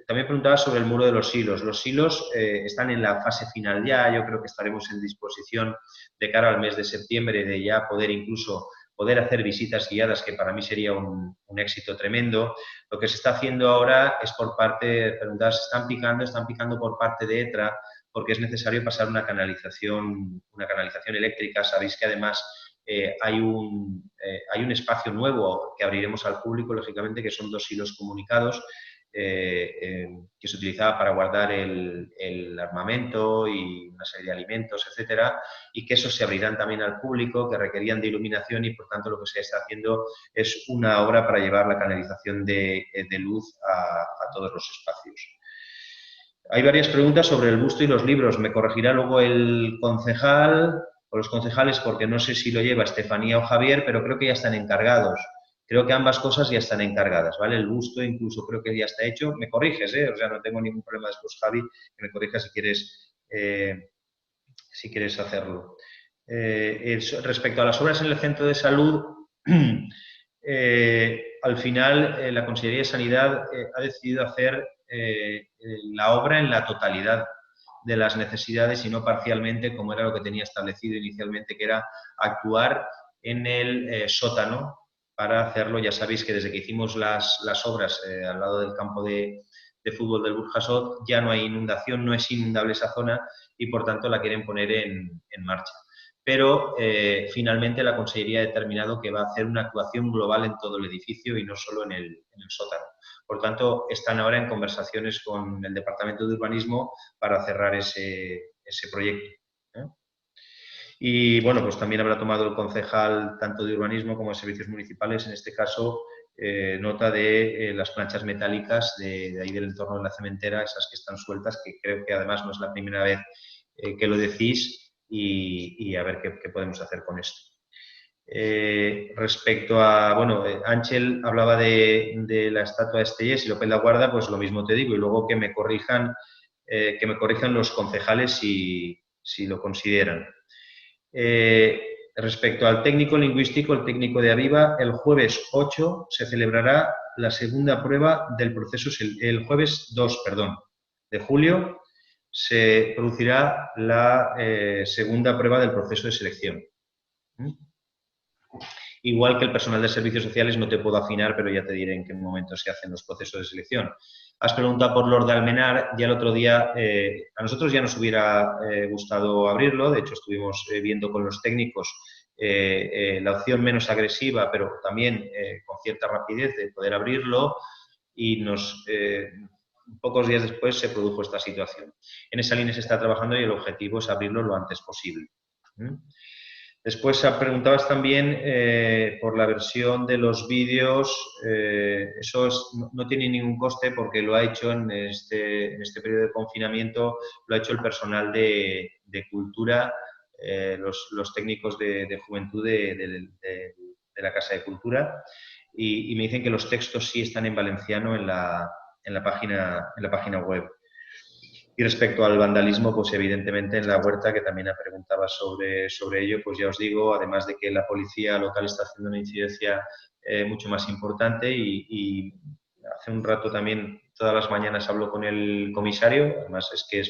También preguntaba sobre el muro de los silos. Los silos están en la fase final ya. Yo creo que estaremos en disposición de cara al mes de septiembre de ya poder hacer visitas guiadas, que para mí sería un éxito tremendo. Lo que se está haciendo ahora es por parte, preguntas, están picando por parte de ETRA, porque es necesario pasar una canalización eléctrica. Sabéis que además hay un espacio nuevo que abriremos al público, lógicamente, que son 2 silos comunicados, que se utilizaba para guardar el armamento y una serie de alimentos, etcétera, y que esos se abrirán también al público, que requerían de iluminación, y por tanto lo que se está haciendo es una obra para llevar la canalización de luz a todos los espacios. Hay varias preguntas sobre el busto y los libros. Me corregirá luego el concejal o los concejales, porque no sé si lo lleva Estefanía o Javier, pero creo que ya están encargados. Creo que ambas cosas ya están encargadas, ¿vale? El busto incluso creo que ya está hecho. Me corriges, ¿eh? O sea, no tengo ningún problema después, Javi, que me corrijas si quieres hacerlo. Respecto a las obras en el centro de salud, al final la Consellería de Sanidad ha decidido hacer la obra en la totalidad de las necesidades y no parcialmente, como era lo que tenía establecido inicialmente, que era actuar en el sótano para hacerlo. Ya sabéis que desde que hicimos las obras al lado del campo de fútbol del Burjasot ya no hay inundación, no es inundable esa zona y por tanto la quieren poner en marcha. Pero finalmente la Consellería ha determinado que va a hacer una actuación global en todo el edificio y no solo en el sótano. Por tanto, están ahora en conversaciones con el Departamento de Urbanismo para cerrar ese proyecto. Y bueno, pues también habrá tomado el concejal tanto de Urbanismo como de Servicios Municipales, en este caso, nota de las planchas metálicas de ahí del entorno de la cementera, esas que están sueltas, que creo que además no es la primera vez que lo decís, y a ver qué podemos hacer con esto. Respecto a, bueno, Ángel hablaba de la estatua de Estellés y López la Guarda, pues lo mismo te digo, y luego que me corrijan los concejales si lo consideran. Respecto al técnico lingüístico, el técnico de Aviva, el jueves 8 se celebrará la segunda prueba del proceso, el jueves 2, perdón, de julio se producirá la segunda prueba del proceso de selección. Igual que el personal de servicios sociales, no te puedo afinar, pero ya te diré en qué momento se hacen los procesos de selección. Has preguntado por Lord de Almenar. Ya el otro día, a nosotros ya nos hubiera gustado abrirlo. De hecho, estuvimos viendo con los técnicos la opción menos agresiva, pero también con cierta rapidez de poder abrirlo, y pocos días después se produjo esta situación. En esa línea se está trabajando y el objetivo es abrirlo lo antes posible. Después preguntabas también por la versión de los vídeos. Eso no tiene ningún coste porque lo ha hecho en este periodo de confinamiento, lo ha hecho el personal de cultura, los técnicos de juventud de la Casa de Cultura, y me dicen que los textos sí están en valenciano en la página web. Y respecto al vandalismo, pues evidentemente en la huerta, que también ha preguntado sobre ello, pues ya os digo, además de que la policía local está haciendo una incidencia mucho más importante, y hace un rato también, todas las mañanas hablo con el comisario, además es que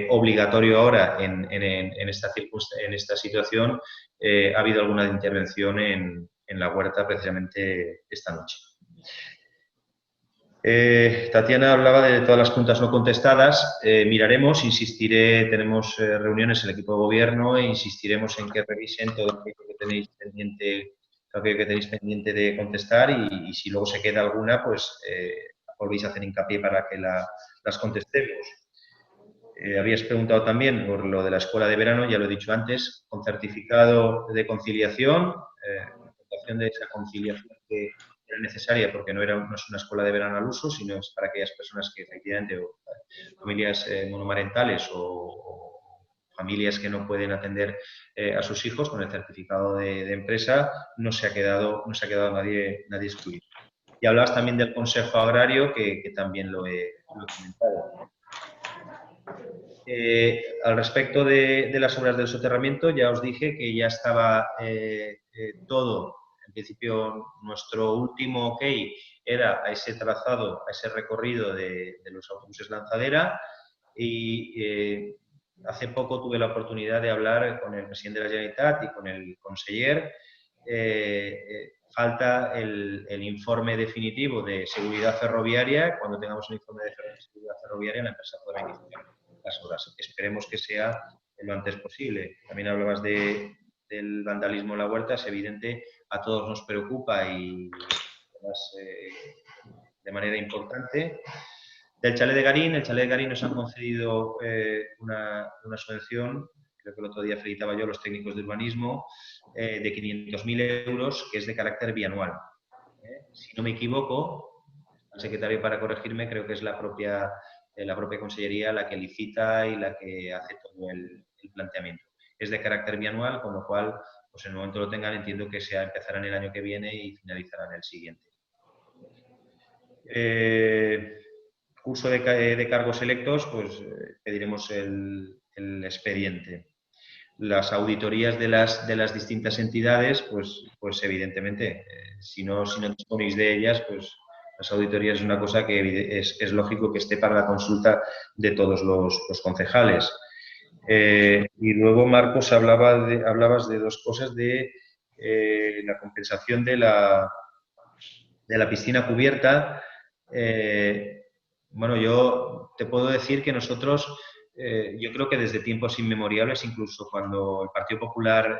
obligatorio ahora en esta situación, ha habido alguna intervención en la huerta precisamente esta noche. Tatiana hablaba de todas las preguntas no contestadas. Miraremos, insistiré, tenemos reuniones en el equipo de gobierno e insistiremos en que revisen todo aquello que tenéis pendiente de contestar y si luego se queda alguna, pues volvéis a hacer hincapié para que las contestemos. Habías preguntado también por lo de la escuela de verano, ya lo he dicho antes, con certificado de conciliación, de esa conciliación que era necesaria porque no es una escuela de verano al uso, sino es para aquellas personas que efectivamente, o familias monomarentales o familias que no pueden atender a sus hijos, con el certificado de empresa no se ha quedado nadie excluido. Y hablabas también del Consejo Agrario, que también lo he comentado. Al respecto de las obras del soterramiento, ya os dije que ya estaba todo. En principio, nuestro último ok era a ese trazado, a ese recorrido de los autobuses lanzadera y hace poco tuve la oportunidad de hablar con el presidente de la Generalitat y con el conseller. Falta el informe definitivo de seguridad ferroviaria. Cuando tengamos el informe de seguridad ferroviaria, la empresa podrá iniciar las obras. Esperemos que sea lo antes posible. También hablabas del vandalismo en la huerta. Es evidente, a todos nos preocupa y además de manera importante. Del chalet de Garín, el chalet de Garín nos han concedido una subvención, creo que el otro día felicitaba yo a los técnicos de urbanismo, de 500.000 euros, que es de carácter bianual. Si no me equivoco, el secretario para corregirme, creo que es la propia consellería la que licita y la que hace todo el planteamiento. Es de carácter bianual, con lo cual, pues en el momento lo tengan, entiendo que empezarán el año que viene y finalizarán el siguiente. Curso de cargos electos, pues pediremos el expediente. Las auditorías de las distintas entidades, pues evidentemente, si no disponéis de ellas, pues las auditorías es una cosa que es lógico que esté para la consulta de todos los concejales. Y luego, Marcos, hablabas de dos cosas, de la compensación de la piscina cubierta. Bueno, yo te puedo decir que nosotros, yo creo que desde tiempos inmemoriales, incluso cuando el Partido Popular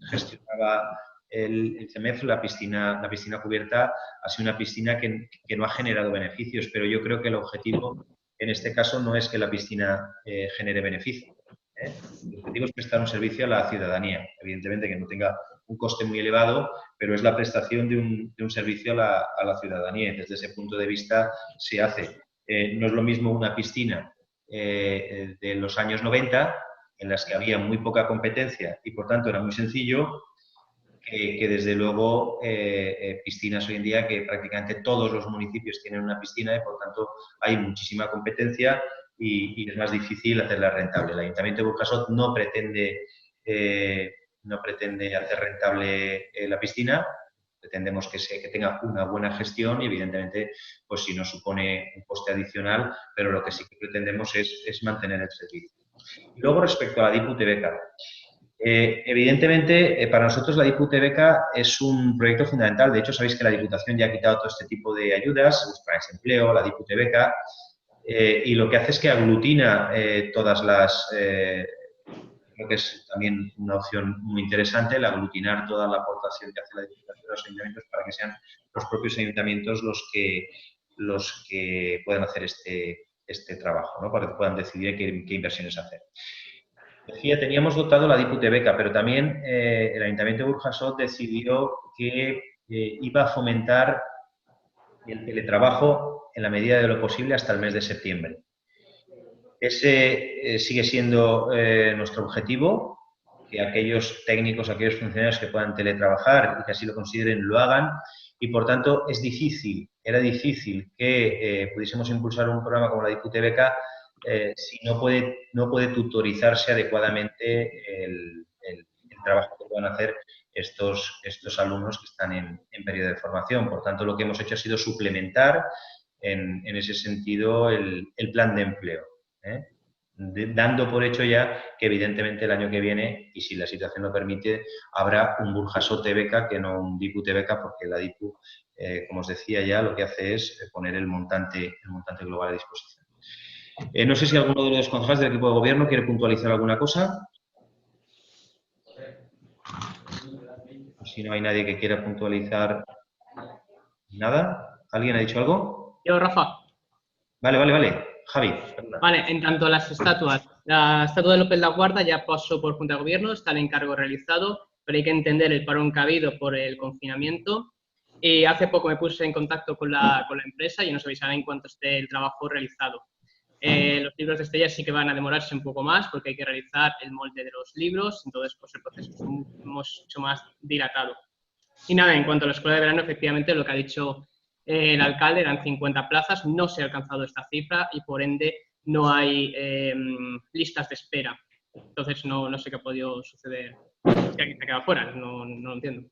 gestionaba el CEMEF, la piscina cubierta ha sido una piscina que no ha generado beneficios, pero yo creo que el objetivo en este caso no es que la piscina genere beneficio. El objetivo es prestar un servicio a la ciudadanía, evidentemente que no tenga un coste muy elevado, pero es la prestación de un servicio a la ciudadanía y desde ese punto de vista se hace. No es lo mismo una piscina de los años 90, en las que había muy poca competencia y por tanto era muy sencillo, que desde luego piscinas hoy en día que prácticamente todos los municipios tienen una piscina y por tanto hay muchísima competencia y es más difícil hacerla rentable. El Ayuntamiento de Burjasot no pretende hacer rentable la piscina, pretendemos que tenga una buena gestión y evidentemente pues si no supone un coste adicional, pero lo que sí que pretendemos es mantener el servicio. Y luego respecto a la DIPUTEBECA. Evidentemente, para nosotros la DIPUTEBECA es un proyecto fundamental. De hecho, sabéis que la Diputación ya ha quitado todo este tipo de ayudas, los planes de empleo, la DIPUTEBECA, y lo que hace es que aglutina todas las... creo que es también una opción muy interesante, el aglutinar toda la aportación que hace la Diputación a los ayuntamientos para que sean los propios ayuntamientos los que puedan hacer este trabajo, ¿no? Para que puedan decidir qué inversiones hacer. Decía, teníamos dotado la DIPUTEBECA, pero también el Ayuntamiento de Burjasot decidió que iba a fomentar el teletrabajo en la medida de lo posible hasta el mes de septiembre. Ese sigue siendo nuestro objetivo, que aquellos técnicos, aquellos funcionarios que puedan teletrabajar y que así lo consideren, lo hagan. Y, por tanto, era difícil que pudiésemos impulsar un programa como la DIPUTEBECA si no puede tutorizarse adecuadamente el trabajo que puedan hacer estos alumnos que están en periodo de formación. Por tanto, lo que hemos hecho ha sido suplementar en ese sentido el plan de empleo. dando por hecho ya que evidentemente el año que viene, y si la situación lo permite, habrá un Burjasot beca que no un DIPU beca, porque la DIPU, como os decía ya, lo que hace es poner el montante global a disposición. No sé si alguno de los concejales del equipo de gobierno quiere puntualizar alguna cosa. Si no hay nadie que quiera puntualizar nada. ¿Alguien ha dicho algo? Yo, Rafa. Vale. Javi. Vale, en tanto a las estatuas. La estatua de López Laguarda ya pasó por Junta de Gobierno, está el encargo realizado, pero hay que entender el parón que ha habido por el confinamiento. Y hace poco me puse en contacto con la empresa y nos avisarán en cuanto esté el trabajo realizado. Los libros de estrellas sí que van a demorarse un poco más porque hay que realizar el molde de los libros, entonces pues el proceso es mucho más dilatado. Y nada, en cuanto a la escuela de verano, efectivamente lo que ha dicho el alcalde eran 50 plazas, no se ha alcanzado esta cifra y por ende no hay listas de espera. Entonces no sé qué ha podido suceder. Si alguien se ha quedado fuera, no lo entiendo.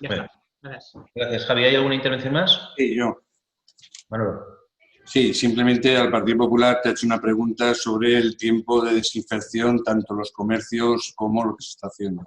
Ya está. Gracias. Gracias, Javi. ¿Hay alguna intervención más? Sí, yo. Manolo. Sí, simplemente al Partido Popular te ha hecho una pregunta sobre el tiempo de desinfección, tanto los comercios como lo que se está haciendo.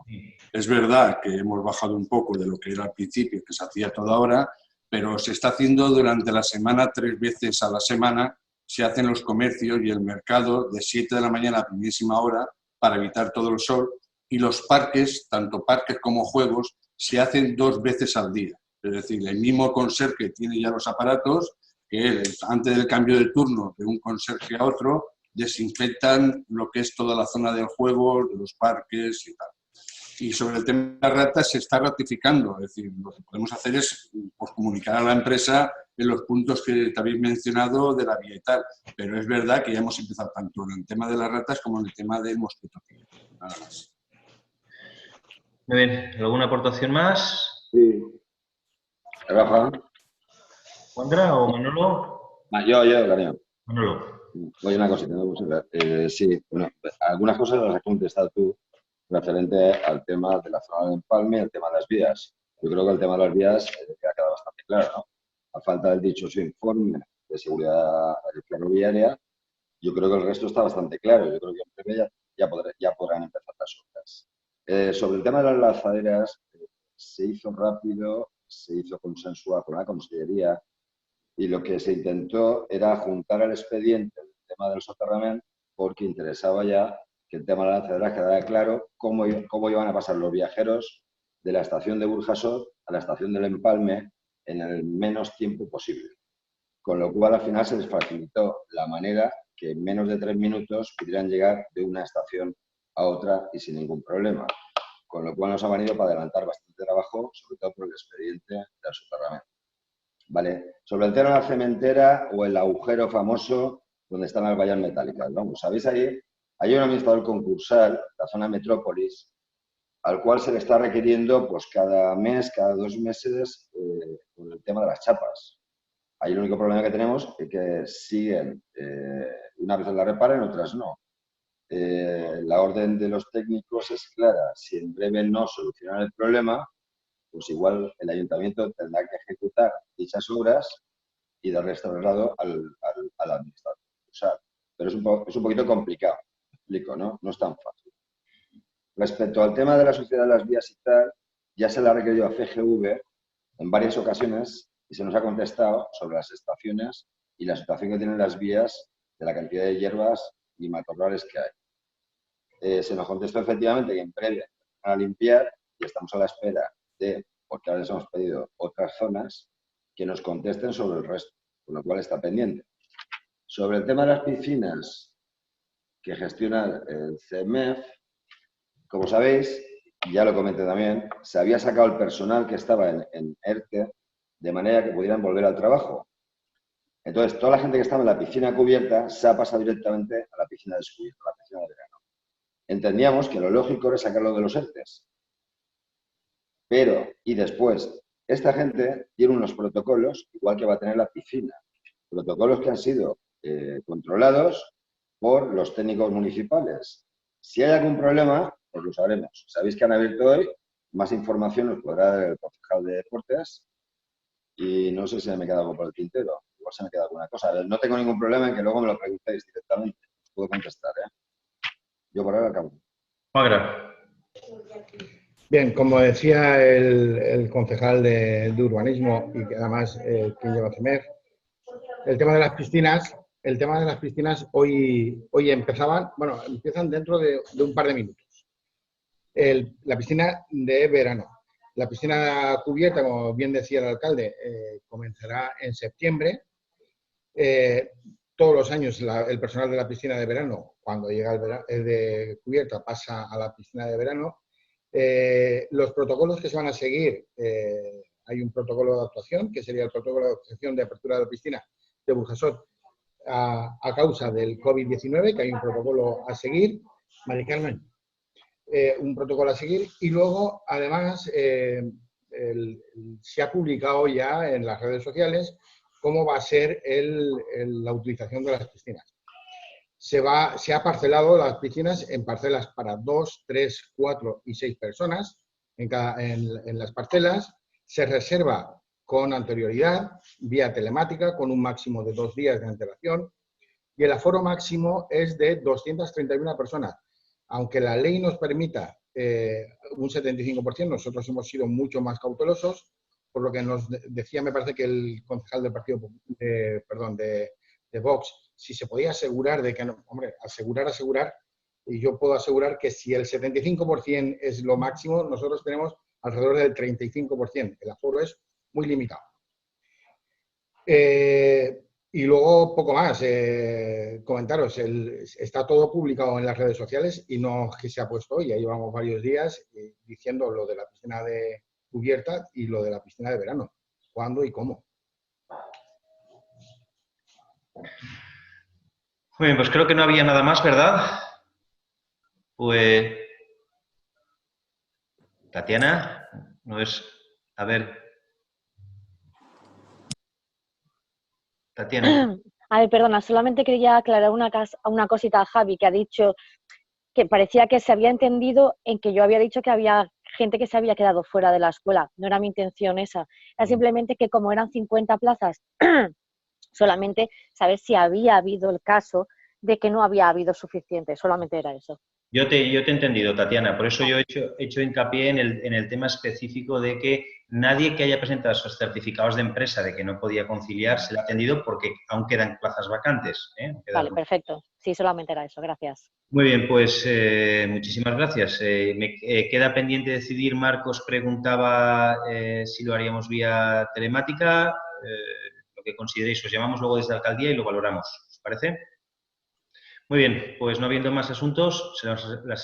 Es verdad que hemos bajado un poco de lo que era al principio, que se hacía toda hora, pero se está haciendo durante la semana 3 veces a la semana, se hacen los comercios y el mercado de 7 de la mañana a primerísima hora para evitar todo el sol, y los parques, tanto parques como juegos, se hacen 2 veces al día. Es decir, el mismo conserje tiene ya los aparatos que antes del cambio de turno de un conserje a otro desinfectan lo que es toda la zona del juego, de los parques y tal. Y sobre el tema de las ratas se está ratificando, es decir, lo que podemos hacer es pues, comunicar a la empresa en los puntos que te habéis mencionado de la vía y tal, pero es verdad que ya hemos empezado tanto en el tema de las ratas como en el tema del mosquito. Nada más. Muy bien, ¿alguna aportación más? Sí. Rafa. ¿Juandra o Manolo? Yo, Daniel. Manolo. Oye, una cosita, ¿no? Sí, bueno, algunas cosas las has contestado tú referente al tema de la zona de empalme, el tema de las vías. Yo creo que el tema de las vías ha quedado bastante claro, ¿no? A falta del dichoso informe de seguridad ferroviaria, yo creo que el resto está bastante claro. Yo creo que en breve ya podrán empezar las obras. Sobre el tema de las lanzaderas, se hizo rápido, se hizo consensuado con la consellería y lo que se intentó era juntar el expediente del tema del soterramiento porque interesaba ya que el tema de la lanzadera quedara claro cómo iban a pasar los viajeros de la estación de Burjasot a la estación del Empalme en el menos tiempo posible. Con lo cual, al final, se les facilitó la manera que en menos de 3 minutos pudieran llegar de una estación a otra y sin ningún problema. Con lo cual nos ha venido para adelantar bastante trabajo, sobre todo por el expediente del soterramiento. Vale. Sobre el tema de la cementera o el agujero famoso donde están las vallas metálicas, ¿no? ¿Sabéis ahí? Hay un administrador concursal, la zona Metrópolis, al cual se le está requiriendo pues, cada mes, cada 2 meses, con el tema de las chapas. Ahí el único problema que tenemos es que siguen, unas veces la reparan, otras no. La orden de los técnicos es clara. Si en breve no solucionan el problema, pues igual el ayuntamiento tendrá que ejecutar dichas obras y darle traslado al administrador concursal. Pero es un poquito complicado. Explico, ¿no? No es tan fácil. Respecto al tema de la sociedad de las vías y tal, ya se le ha requerido a FGV en varias ocasiones y se nos ha contestado sobre las estaciones y la situación que tienen las vías de la cantidad de hierbas y matorrales que hay. Se nos contestó efectivamente que en breve van a limpiar y estamos a la espera de, porque ahora les hemos pedido otras zonas, que nos contesten sobre el resto, con lo cual está pendiente. Sobre el tema de las piscinas que gestiona el CEMEF, como sabéis, ya lo comenté también, se había sacado el personal que estaba en ERTE de manera que pudieran volver al trabajo. Entonces, toda la gente que estaba en la piscina cubierta se ha pasado directamente a la piscina descubierta, a la piscina de verano. Entendíamos que lo lógico era sacarlo de los ERTEs. Pero, y después, esta gente tiene unos protocolos, igual que va a tener la piscina. Protocolos que han sido controlados por los técnicos municipales. Si hay algún problema, pues lo sabremos. Sabéis que han abierto hoy, más información nos podrá dar el concejal de deportes y no sé si me queda algo por el tintero, igual se me queda alguna cosa. No tengo ningún problema en que luego me lo preguntéis directamente. puedo contestar. Yo por ahora acabo. Magra. Bien, como decía el concejal de urbanismo y que además quien lleva CEMEF, el tema de las piscinas hoy empezaban, bueno, empiezan dentro de un par de minutos. La piscina de verano. La piscina cubierta, como bien decía el alcalde, comenzará en septiembre. Todos los años el personal de la piscina de verano, cuando llega el de cubierta, pasa a la piscina de verano. Los protocolos que se van a seguir, hay un protocolo de actuación, que sería el protocolo de actuación de apertura de la piscina de Burjasot a causa del COVID-19, que hay un protocolo a seguir. Mari Carmen. Un protocolo a seguir y luego, además, se ha publicado ya en las redes sociales cómo va a ser la utilización de las piscinas. Se ha parcelado las piscinas en parcelas para 2, 3, 4 y 6 personas en las parcelas. Se reserva con anterioridad, vía telemática, con un máximo de 2 días de antelación, y el aforo máximo es de 231 personas. Aunque la ley nos permita un 75%, nosotros hemos sido mucho más cautelosos, por lo que nos decía, me parece que el concejal del partido, de Vox, si se podía asegurar de que no, hombre, asegurar, y yo puedo asegurar que si el 75% es lo máximo, nosotros tenemos alrededor del 35%. El aforo es muy limitado. Y luego, poco más, comentaros, está todo publicado en las redes sociales y no que se ha puesto hoy, ya llevamos varios días diciendo lo de la piscina de cubierta y lo de la piscina de verano, cuándo y cómo. Muy bien, pues creo que no había nada más, ¿verdad? Pues, Tatiana, no es, a ver, Tatiana. A ver, perdona, solamente quería aclarar una cosita a Javi, que ha dicho que parecía que se había entendido en que yo había dicho que había gente que se había quedado fuera de la escuela. No era mi intención esa. Era simplemente que como eran 50 plazas, solamente saber si había habido el caso de que no había habido suficiente. Solamente era eso. Yo te he entendido, Tatiana. Por eso yo he hecho hincapié en el tema específico de que nadie que haya presentado esos certificados de empresa de que no podía conciliar se le ha atendido porque aún quedan plazas vacantes. Vale, perfecto. Sí, solamente era eso. Gracias. Muy bien, pues muchísimas gracias. Me queda pendiente decidir, Marcos preguntaba si lo haríamos vía telemática. Lo que consideréis, os llamamos luego desde la alcaldía y lo valoramos. ¿Os parece? Muy bien, pues no habiendo más asuntos, se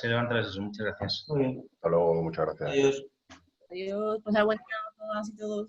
levanta la sesión. Muchas gracias. Muy bien. Hasta luego, muchas gracias. Adiós. Adiós. Pasar buen día a todas y todos.